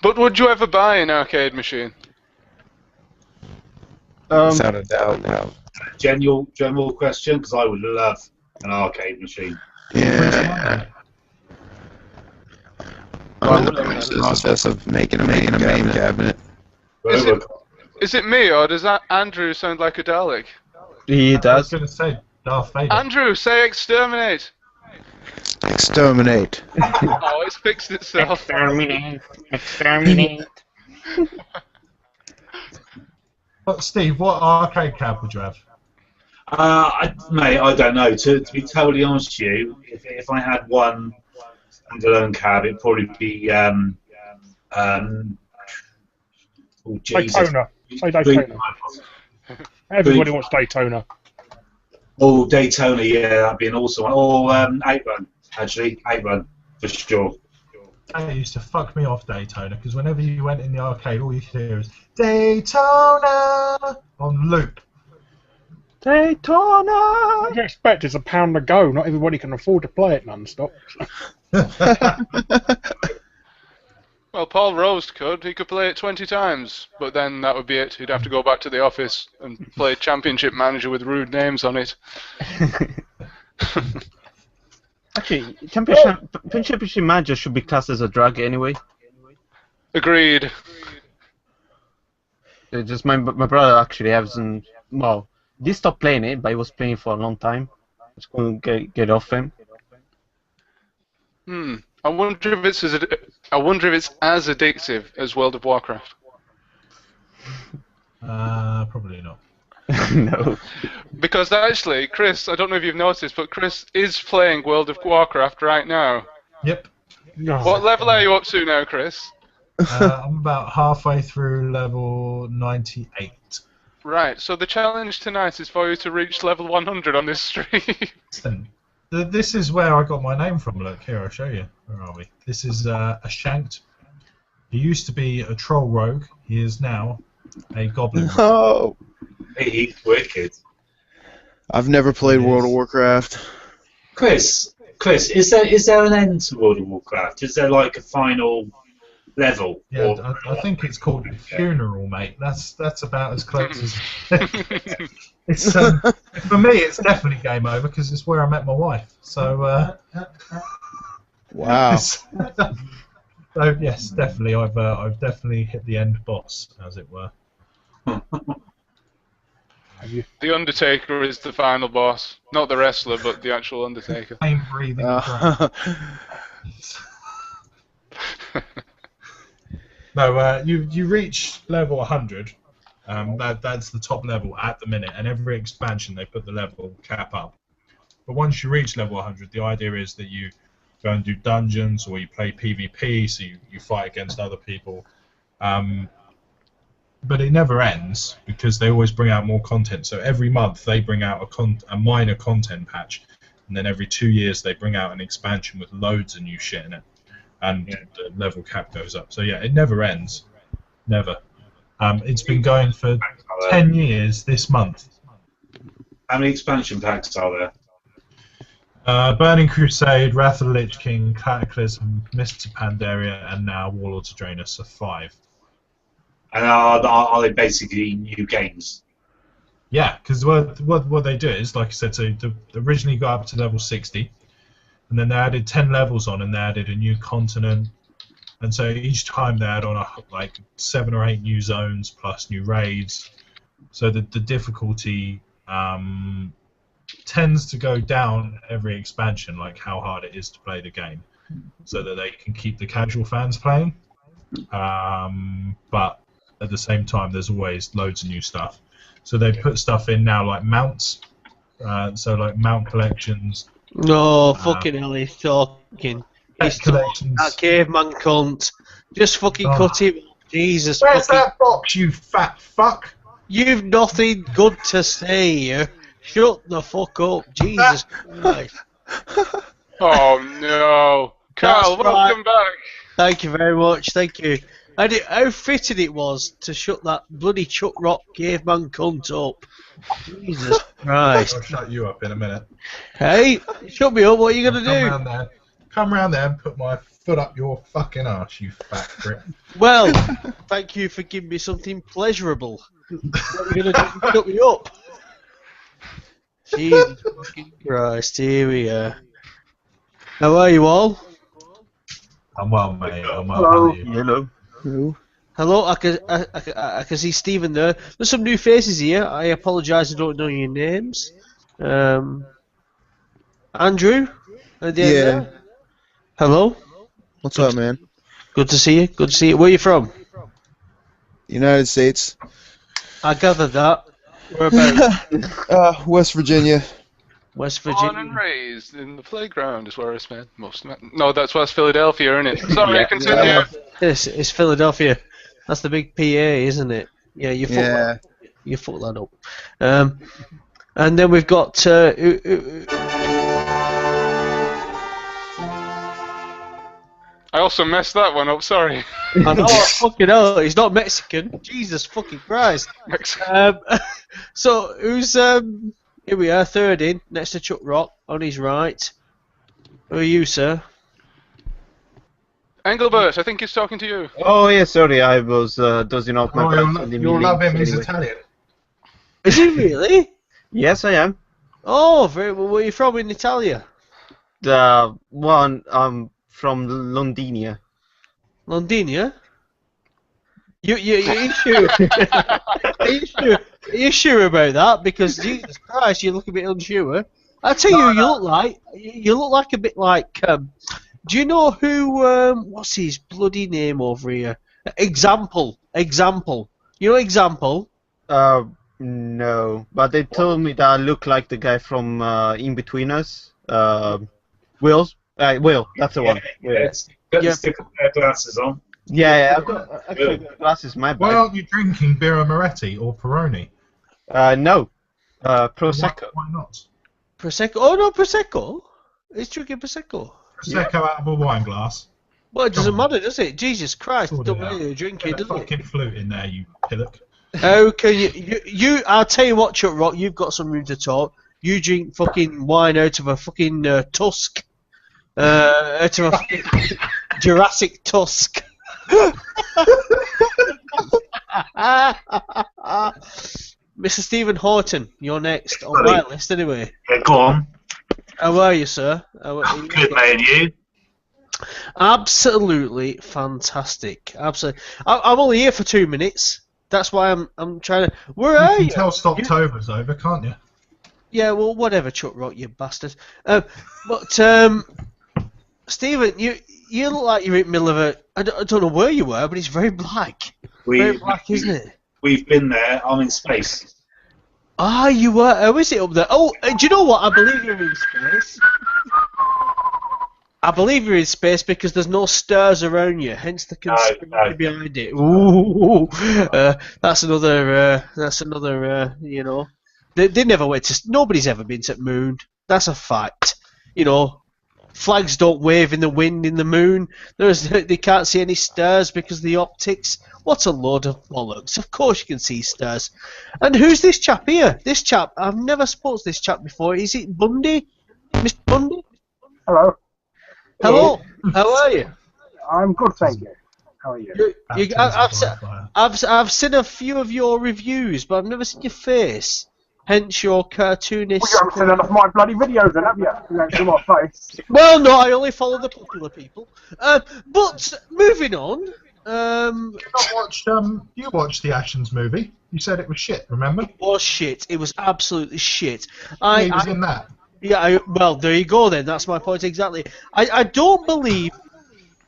But would you ever buy an arcade machine? Without a doubt now. General question, because I would love an arcade machine. Yeah. I'm in the process of making a main cabinet. Is it me, or does that Andrew sound like a Dalek? He does. I was going to say Darth Vader. Andrew, say exterminate! Exterminate. Oh, it's fixed itself. Exterminate. But Steve, what arcade cab would you have? Mate, I don't know. To be totally honest with you, if I had one standalone cab, it'd probably be oh Jesus. Daytona. Say Daytona. Everybody wants Daytona. Oh, Daytona, yeah, that'd be an awesome one. Or 8-Run, actually. 8-Run, for sure. That used to fuck me off, Daytona, because whenever you went in the arcade, all you could hear is Daytona on loop. Daytona! What do you expect? It's £1 a go. Not everybody can afford to play it non-stop. Well, Paul Rose could. He could play it 20 times, but then that would be it. He'd have to go back to the office and play Championship Manager with rude names on it. Actually, Championship Manager should be classed as a drug anyway. Agreed. Just my brother actually hasn't. Well, he stopped playing it, but he was playing for a long time. Just couldn't get off him. I wonder if it's as addictive as World of Warcraft. Probably not. No. Because actually, Chris, I don't know if you've noticed, but Chris is playing World of Warcraft right now. Yep. What level are you up to now, Chris? I'm about halfway through level 98. Right, so the challenge tonight is for you to reach level 100 on this stream. This is where I got my name from. Look, here, I'll show you. Where are we? This is a Shanked. He used to be a troll rogue. He is now a goblin. No. He's wicked. I've never played World of Warcraft. Chris, is there an end to World of Warcraft? Is there like a final level? Yeah, I think it's called Funeral, mate. That's about as close as. It's for me, it's definitely game over because it's where I met my wife. So. Wow. So yes, definitely, I've definitely hit the end boss, as it were. The Undertaker is the final boss. Not the wrestler, but the actual Undertaker. Pain breathing. No, you reach level 100 That's the top level at the minute, and every expansion they put the level cap up. But once you reach level 100, the idea is that you go and do dungeons, or you play PvP, so you fight against other people. But it never ends, because they always bring out more content. So every month they bring out a minor content patch, and then every 2 years they bring out an expansion with loads of new shit in it, and the level cap goes up. So yeah, it never ends. Never. It's been going for 10 years this month. How many expansion packs are there? Burning Crusade, Wrath of the Lich King, Cataclysm, Mists of Pandaria, and now Warlords of Draenor, so 5. And are they basically new games? Yeah, because what they do is, like I said, so they originally got up to level 60, and then they added 10 levels on, and they added a new continent, and so each time they add on like 7 or 8 new zones plus new raids. So the difficulty tends to go down every expansion, like how hard it is to play the game, so that they can keep the casual fans playing. But at the same time, there's always loads of new stuff. So they put stuff in now like mounts, so like mount collections. No, fucking hell, he's talking. He's collections. That caveman cunt. Just fucking cut him. Jesus. Where's that box, you fat fuck? You've nothing good to say. Shut the fuck up. Jesus Christ. Oh no. Carl, welcome back. Thank you very much, thank you. And how fitting it was to shut that bloody Chuck Rock caveman cunt up. Jesus Christ. I'll shut you up in a minute. Hey, shut me up, what are you going to do? Come round there and put my foot up your fucking arse, you fat prick. Well, thank you for giving me something pleasurable. What are you going to do to shut me up? Jesus fucking Christ, here we are. How are you all? I'm well, mate. I'm well. Hello. Hello. Hello, I can see Stephen there. There's some new faces here. I apologise I don't know your names. Andrew? At the end there? Hello? What's up, man? Good to see you. Good to see you. Where are you from? United States. I gathered that. Whereabouts? West Virginia. West Born Virginia. and raised in the playground is where I spent most of my... No, that's West Philadelphia, isn't it? Sorry, continue. It's Philadelphia. That's the big PA, isn't it? Yeah, you fucked that up. And then we've got... I also messed that one up, sorry. I know, fucking hell, he's not Mexican. Jesus fucking Christ. So, who's... here we are, third in, next to Chuck Rock, on his right. Who are you, sir? Engelbert, I think he's talking to you. Oh, yeah, sorry, I was dozing off my pants. You'll love him, he's Italian. Is he really? Yes, I am. Oh, very well. Where are you from in Italia? The one, from Londinia. Londinia? You sure? Are you sure about that? Because Jesus Christ, you look a bit unsure. I tell you, you look like a bit like. Do you know who? What's his bloody name over here? Example. You know Example? No, but they told me that I look like the guy from In Between Us. Will, that's the one. Got the stick glasses on. Yeah, I've got actually glasses. My bad. Why aren't you drinking Birra Moretti or Peroni? No, Prosecco. Why not? Prosecco? Oh no, Prosecco. He's drinking Prosecco. Prosecco out of a wine glass. Well, it doesn't matter, does it? Jesus Christ, Sort it it doesn't out. really drink it, Get a does it? fucking flute in there, you pillock. How can you? I'll tell you what, Chuck Rock, you've got some room to talk. You drink fucking wine out of a fucking tusk. Out of a fucking Jurassic tusk. Mr. Stephen Horton, you're next on my list anyway. Yeah, go on. How are you, sir? Good, mate, and you? Absolutely fantastic. Absolutely. I'm only here for 2 minutes. That's why I'm trying to. Where are you? You can tell Stoptober's over, can't you? Yeah, well, whatever, Chuck Rock, you bastard. Stephen, you look like you're in the middle of a. I don't know where you were, but it's very black. Very black, isn't it? We've been there. I'm in space. Ah, you were. Oh, is it up there? Oh, do you know what? I believe you're in space. I believe you're in space because there's no stars around you, hence the conspiracy behind it. Ooh, that's another. You know, they never went to. Nobody's ever been to the moon. That's a fact. You know, flags don't wave in the wind in the moon. They can't see any stars because of the optics. What a load of bollocks! Of course you can see stars. And who's this chap here? This chap. I've never spoken to this chap before. Is it Bundy? Mr. Bundy? Hello. Hello. How are you? I'm good, thank you. How are you? I've seen a few of your reviews, but I've never seen your face. Hence your cartoonist. Well, you haven't seen enough of my bloody videos, then, have you? You don't see my face. Well, no, I only follow the popular people. But moving on. You watched the Ashens movie. You said it was shit. Remember? It was shit. It was absolutely shit. He was in that. Yeah, well, there you go then. That's my point exactly. I don't believe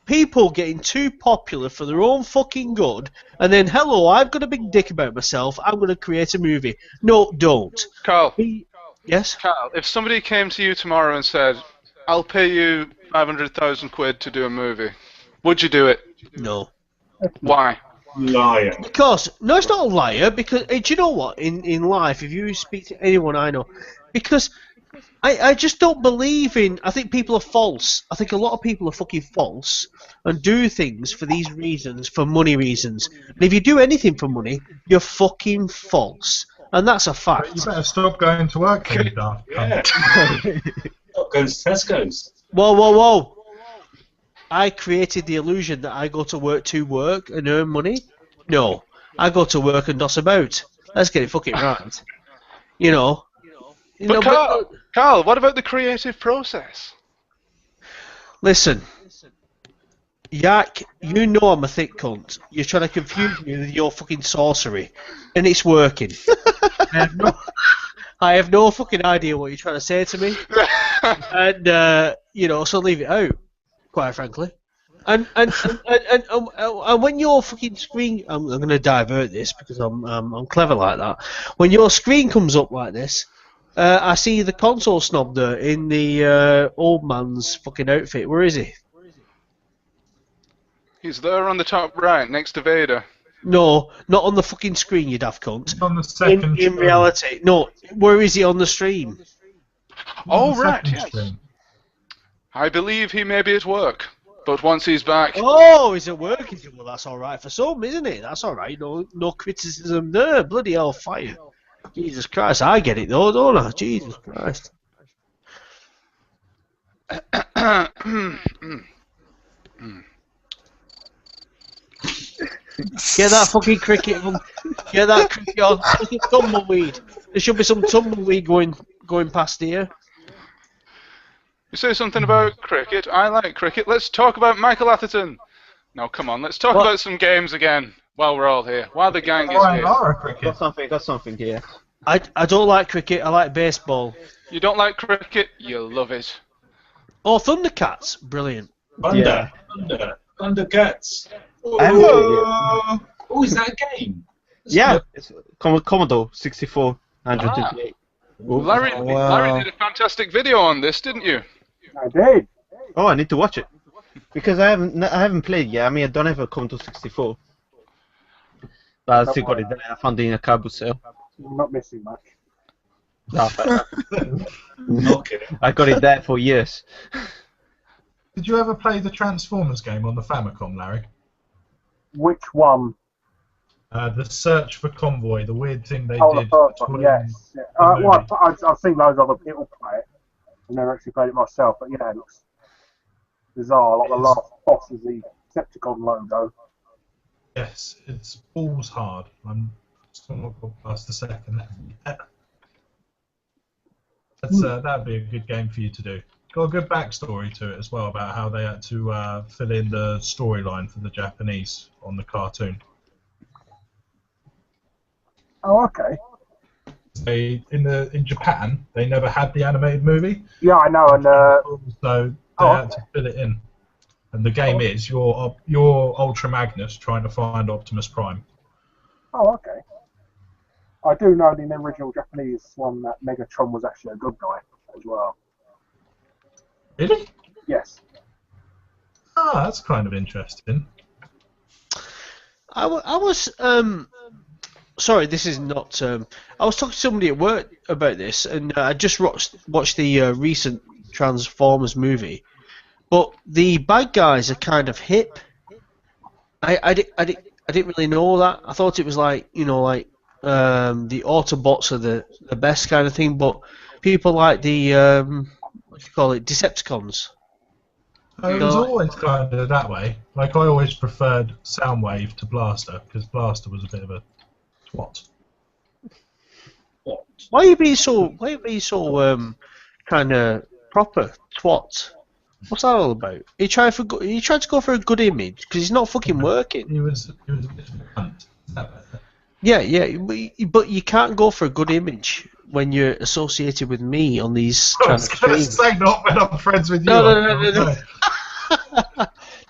people getting too popular for their own fucking good, and then, hello, I've got a big dick about myself, I'm going to create a movie. No, don't. Carl. Yes? Carl, if somebody came to you tomorrow and said, I'll pay you 500,000 quid to do a movie, would you do it? No. Why? Liar. Because, no, it's not a liar, because, do you know what, in life, if you speak to anyone I know, because I just don't believe in. I think people are false. I think a lot of people are fucking false and do things for these reasons, for money reasons. And if you do anything for money, you're fucking false. And that's a fact. But you better stop going to work, then, you daft cunt. Stop going to Tesco's. Whoa. I created the illusion that I go to work and earn money. No. I go to work and doss about. Let's get it fucking right. You know. But Carl, what about the creative process? Listen, Yack, you know I'm a thick cunt. You're trying to confuse me with your fucking sorcery, and it's working. I have no fucking idea what you're trying to say to me, and you know, so leave it out, quite frankly. And when your fucking screen, I'm going to divert this because I'm clever like that. When your screen comes up like this. I see the console snob there in the old man's fucking outfit. Where is he? He's there on the top right, next to Vader. No, not on the fucking screen, you daft cunt. On the second in reality. No, where is he on the stream? Oh, right, yes. I believe he may be at work, but once he's back... Oh, he's at work. Well, that's alright for some, isn't it? That's alright. No criticism there. Bloody hell, fire. Jesus Christ, I get it though, don't I? Jesus Christ. Get that fucking cricket. Get that cricket on. Look at tumbleweed. There should be some tumbleweed going past here. You say something about cricket. I like cricket. Let's talk about Michael Atherton. Now, come on, let's talk about some games again. While we're all here, while the gang is here. Got something here. I don't like cricket, I like baseball. You don't like cricket, you love it. Oh, Thundercats, brilliant. Thundercats. Oh, is that a game? Yeah, it's Commodore 64, 128. Larry did a fantastic video on this, didn't you? I did. Oh, I need to watch it because I haven't played yet. I mean, I don't have a Commodore 64. But I still got it there. I found it in a car boot sale. Not missing much. No, okay. I got it there for years. Did you ever play the Transformers game on the Famicom, Larry? Which one? The Search for Convoy, the weird thing they did. The first one, yes. Yeah. Well, I've seen loads of other people play it. I've never actually played it myself, but yeah, it looks bizarre. Like the last boss is the Decepticon logo. Yes, it's balls hard. I'm still not got past the second. That'd be a good game for you to do. Got a good backstory to it as well about how they had to fill in the storyline for the Japanese on the cartoon. Oh, okay. In Japan they never had the animated movie. Yeah, I know, and so they had to fill it in. And the game is you're Ultra Magnus trying to find Optimus Prime. Oh, okay. I do know in the original Japanese one that Megatron was actually a good guy as well. Really? Yes. Ah, that's kind of interesting. I was sorry, this is not. I was talking to somebody at work about this, and I just watched the recent Transformers movie. But the bad guys are kind of hip. I didn't really know that. I thought it was like the Autobots are the best kind of thing, but people like the what do you call it, Decepticons. It was always kind of that way. Like, I always preferred Soundwave to Blaster, because Blaster was a bit of a twat. Why are you being so kind of proper twat? What's that all about? Are you trying to go for a good image because he's not fucking working. He was a bit of a cunt. Yeah, but you can't go for a good image when you're associated with me on these I kind was of going to streams. say not when I'm friends with you.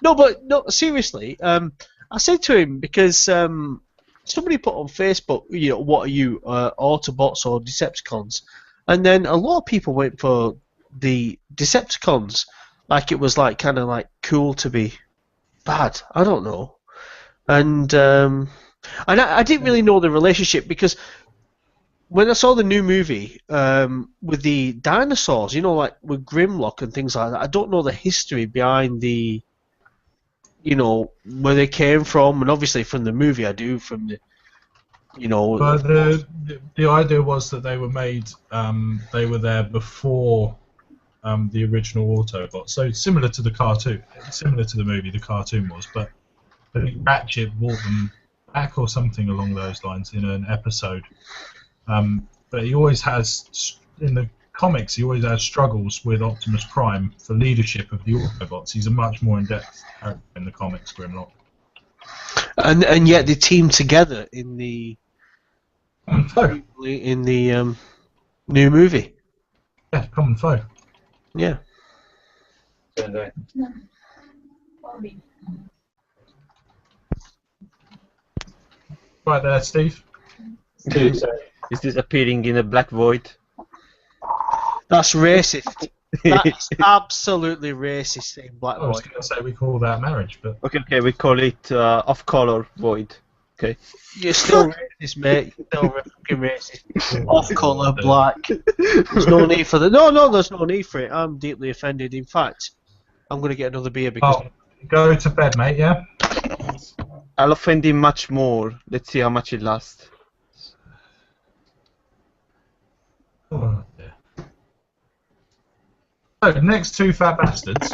No. No, seriously. I said to him because somebody put on Facebook, what are you, Autobots or Decepticons? And then a lot of people went for the Decepticons, like it was like kind of like cool to be bad. I don't know, and I didn't really know the relationship because when I saw the new movie with the dinosaurs, like with Grimlock and things like that, I don't know the history behind the, where they came from, and obviously from the movie I do, from the, But the idea was that they were made, they were there before the original Autobot. So similar to the cartoon, similar to the movie, the cartoon was, but I think Ratchet brought them back or something along those lines in an episode. But he always has, in the comics, he always has struggles with Optimus Prime for leadership of the Autobots. He's a much more in-depth character in the comics, Grimlock. And yet they team together in the Foe. in the new movie. Yeah, common foe. Yeah. Right there, Steve. Is this appearing in a black void? That's racist. That's absolutely racist saying black I was boy. going to say we call that marriage, but Okay, we call it off-color void. Okay. You're still racist, mate. You're still fucking racist. Off colour, black. There's no need for that. No, there's no need for it. I'm deeply offended. In fact, I'm going to get another beer because. Go to bed, mate. Yeah. I'll offend him much more. Let's see how much it lasts. Oh, dear. So, next two fat bastards.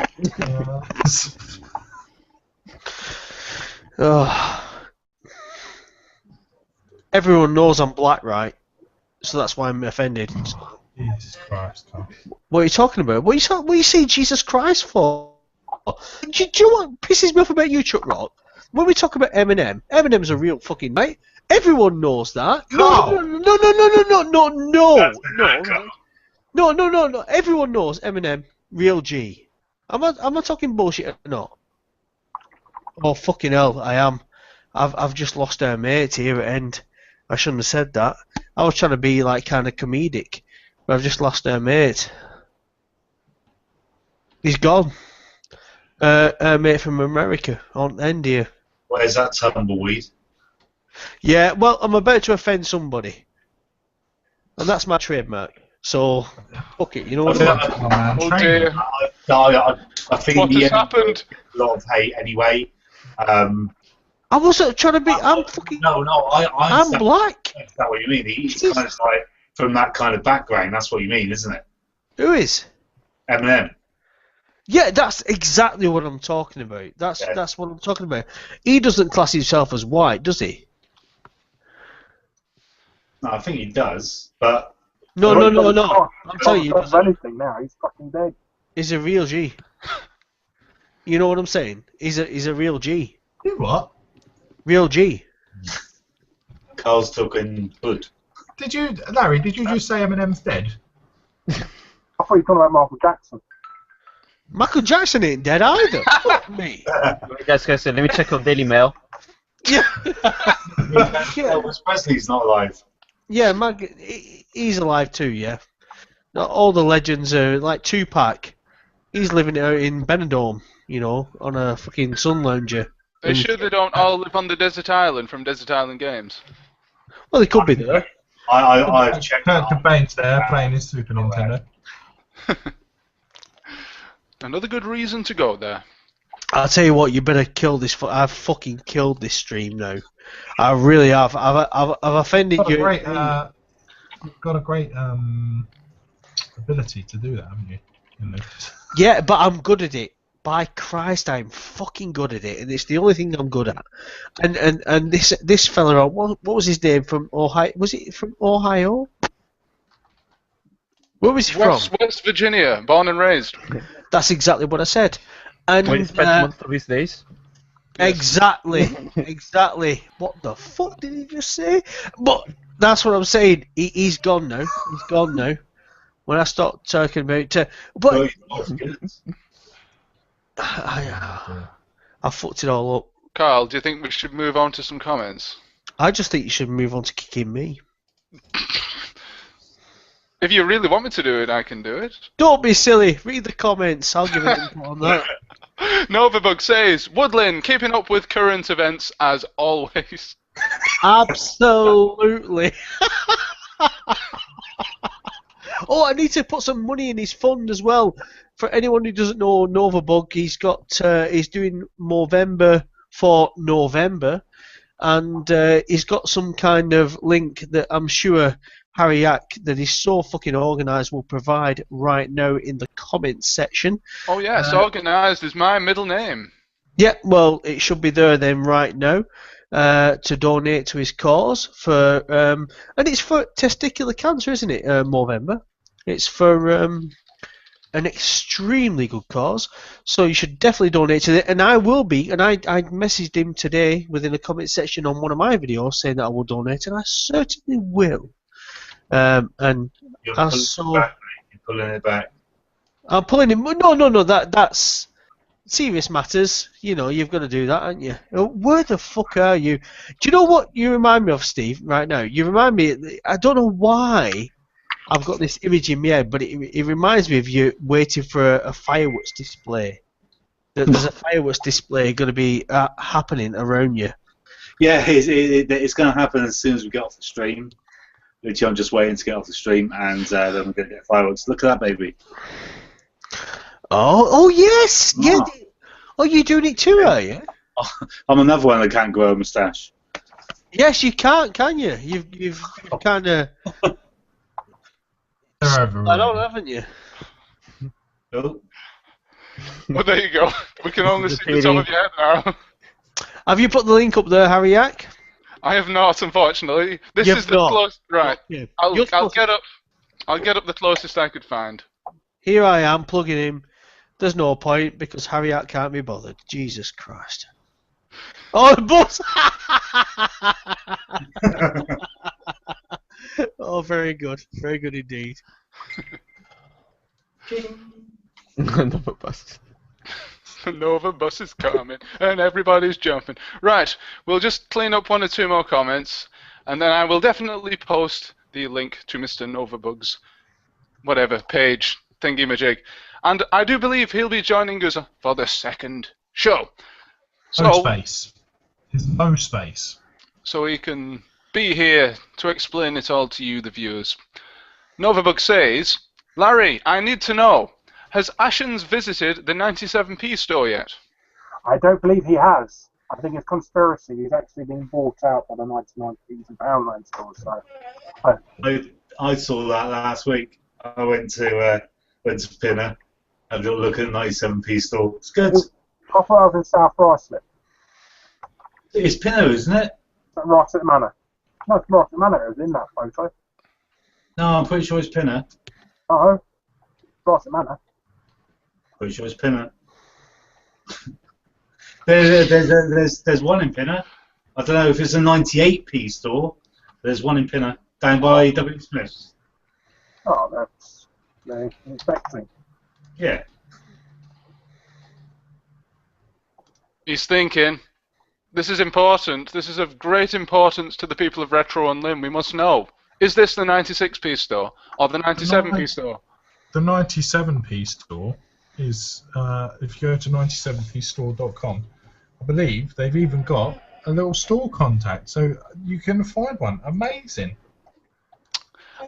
Everyone knows I'm black, right? So that's why I'm offended. Jesus Christ. What are you talking about? What are you saying Jesus Christ for? Do you know what pisses me off about you, Chuck Rock? When we talk about Eminem, Eminem's a real fucking mate. Everyone knows that. No. Everyone knows Eminem, real G. Am I talking bullshit or not? Oh fucking hell, I am. I've just lost our mate here at end. I shouldn't have said that. I was trying to be like kind of comedic, but I've just lost our mate. He's gone. Our mate from America on end here. Where's that tumbleweed? Yeah, well, I'm about to offend somebody, and that's my trademark. So, fuck it. You know what I mean? Oh dear. I think What has happened? A lot of hate anyway. I wasn't trying to be. I'm fucking. No, I'm black. Is that what you mean? He's kind of like from that kind of background. That's what you mean, isn't it? Who is? Eminem. Yeah, that's exactly what I'm talking about. That's what I'm talking about. He doesn't class himself as white, does he? No, I think he does, but No. I'm telling you, Does anything now? He's fucking dead. he's a real G. You know what I'm saying? He's a real G. You what? Real G. Carl's talking hood. Larry? Did you just say Eminem's dead? I thought you were talking about Michael Jackson. Michael Jackson ain't dead either. Fuck me. Guys, let me check on Daily Mail. Yeah. Elvis Presley's not alive. Yeah, he's alive too. Yeah. All the legends are like Tupac. He's living out in Benidorm, you know, on a fucking sun lounger. Are you sure they don't all live on the desert island from Desert Island Games? Well, they could be there. I've checked. Kurt Cobain's there playing his Super Nintendo. Another good reason to go there. I'll tell you what, you better kill this. I've fucking killed this stream now. I really have. I've offended you. You've got a great ability to do that, haven't you? Yeah, but I'm good at it. By Christ, I'm fucking good at it, and it's the only thing I'm good at. And this fella, what was his name from Ohio? Was it from Ohio? Where was he from? West Virginia, born and raised. That's exactly what I said. And Where he spent most of his days. Exactly, exactly. What the fuck did he just say? But that's what I'm saying. He's gone now. He's gone now. When I start talking about, but I fucked it all up. Carl, do you think we should move on to some comments? I just think you should move on to kicking me. If you really want me to do it, I can do it. Don't be silly. Read the comments. I'll give an input on that. Novabug says, Woodlin, keeping up with current events as always. Absolutely. Oh, I need to put some money in his fund as well. For anyone who doesn't know Novabug, he's doing Movember for November, and he's got some kind of link that I'm sure Harry Yack, that is so fucking organised, will provide right now in the comments section. Oh yes, organised is my middle name. Yeah, well, it should be there then right now to donate to his cause for, and it's for testicular cancer, isn't it? Movember. It's for an extremely good cause, so you should definitely donate to it. And I will be, and I messaged him today within the comment section on one of my videos saying that I will donate, and I certainly will. And You're pulling it back. I'm pulling him. No. That's serious matters. You know, you've got to do that, haven't you? Where the fuck are you? Do you know what you remind me of, Steve? Right now, you remind me. I don't know why I've got this image in my head, but it reminds me of you waiting for a fireworks display. There's a fireworks display going to be happening around you. Yeah, it's going to happen as soon as we get off the stream. Literally, I'm just waiting to get off the stream, and then we're going to get fireworks. Look at that, baby. Oh yes! Oh. Yeah. Oh, you're doing it too, are you? I'm another one that can't grow a moustache. Yes, you can't, can you? You've kind of. I don't, haven't you? Oh. Well, there you go. We can only see the top of your head now. Have you put the link up there, Harry Yack? I have not, unfortunately. This is the closest. Right. Yeah. I'll get up. I'll get up the closest I could find. Here I am plugging in. There's no point because Harry Yack can't be bothered. Jesus Christ. Oh, the bus! Oh, very good. Very good indeed. Nova bus. The Nova bus is coming, and everybody's jumping. Right, we'll just clean up one or two more comments, and then I will definitely post the link to Mr. Novabug's whatever page thingy-majig. And I do believe he'll be joining us for the second show. No space. There's no space. So he can be here to explain it all to you, the viewers. Novabug says, Larry, I need to know, has Ashens visited the 97p store yet? I don't believe he has. I think it's conspiracy. He's actually being bought out by the 99p and Poundland store. So, I saw that last week. I went to Pinner, had a little look at the 97p store. It's good. I thought I was in South Ruislip. It's Pinner, isn't it? Right at the Manor. No, it's right at the Manor. It was in that photo. No, I'm pretty sure it's Pinner. Uh-oh. Right at the Manor. Pretty sure it's Pinner. There's one in Pinner. I don't know if it's a 98p store. There's one in Pinner down by W. Smith. Oh, that's they're expecting. Yeah. He's thinking, this is important. This is of great importance to the people of RetroUnlim. We must know. Is this the 96p store or the 97p store? The 97p store is, if you go to 97pstore.com, I believe they've even got a little store contact, so you can find one. Amazing.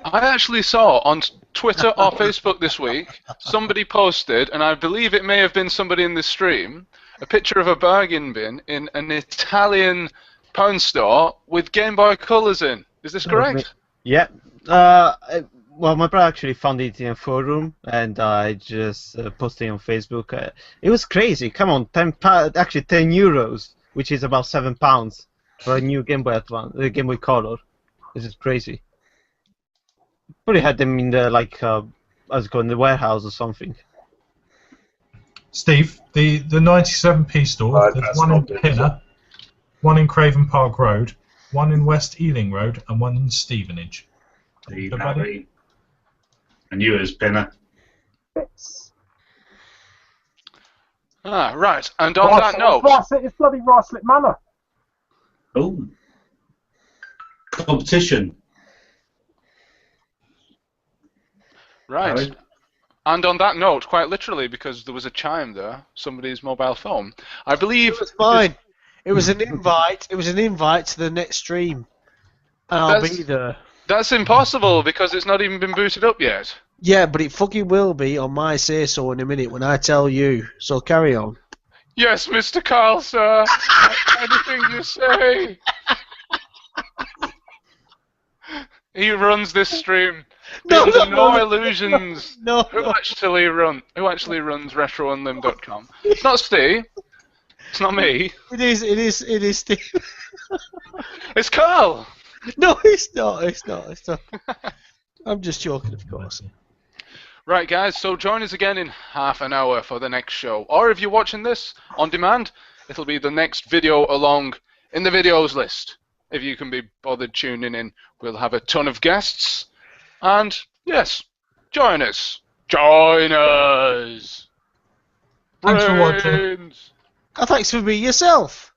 I actually saw on Twitter or Facebook this week, somebody posted, and I believe it may have been somebody in this stream, a picture of a bargain bin in an Italian pound store with Game Boy Colors in. Is this correct? Yeah. Well, my brother actually found it in a forum, and I just posted it on Facebook. It was crazy. Come on, actually 10 euros, which is about £7 for a new Game Boy Advance, Game Boy Color. This is crazy. Probably had them in the in the warehouse or something. Steve, the 97p store, there's one in Pinner, one in Craven Park Road, one in West Ealing Road, and one in Stevenage. I knew it was Pinner. Yes. Ah, right. And on that note... It's bloody Ruislip Manor. Oh. Competition. Right. And on that note, quite literally, because there was a chime there, somebody's mobile phone, I believe... It was mine. It was an invite. It was an invite to the next stream. And I'll be there. That's impossible, because it's not even been booted up yet. Yeah, but it fucking will be on my say-so in a minute when I tell you. So carry on. Yes, Mr. Carl, sir. Anything you say. He runs this stream. No illusions. No. Who actually runs RetroUnlim.com? It's not Steve. It's not me. It is Steve. It's Carl. No, it's not. I'm just joking, of course. Right, guys, so join us again in half an hour for the next show. Or if you're watching this on demand, it'll be the next video along in the videos list. If you can be bothered tuning in, we'll have a ton of guests. And, yes, join us. Join us. Thanks for watching. Thanks for being yourself.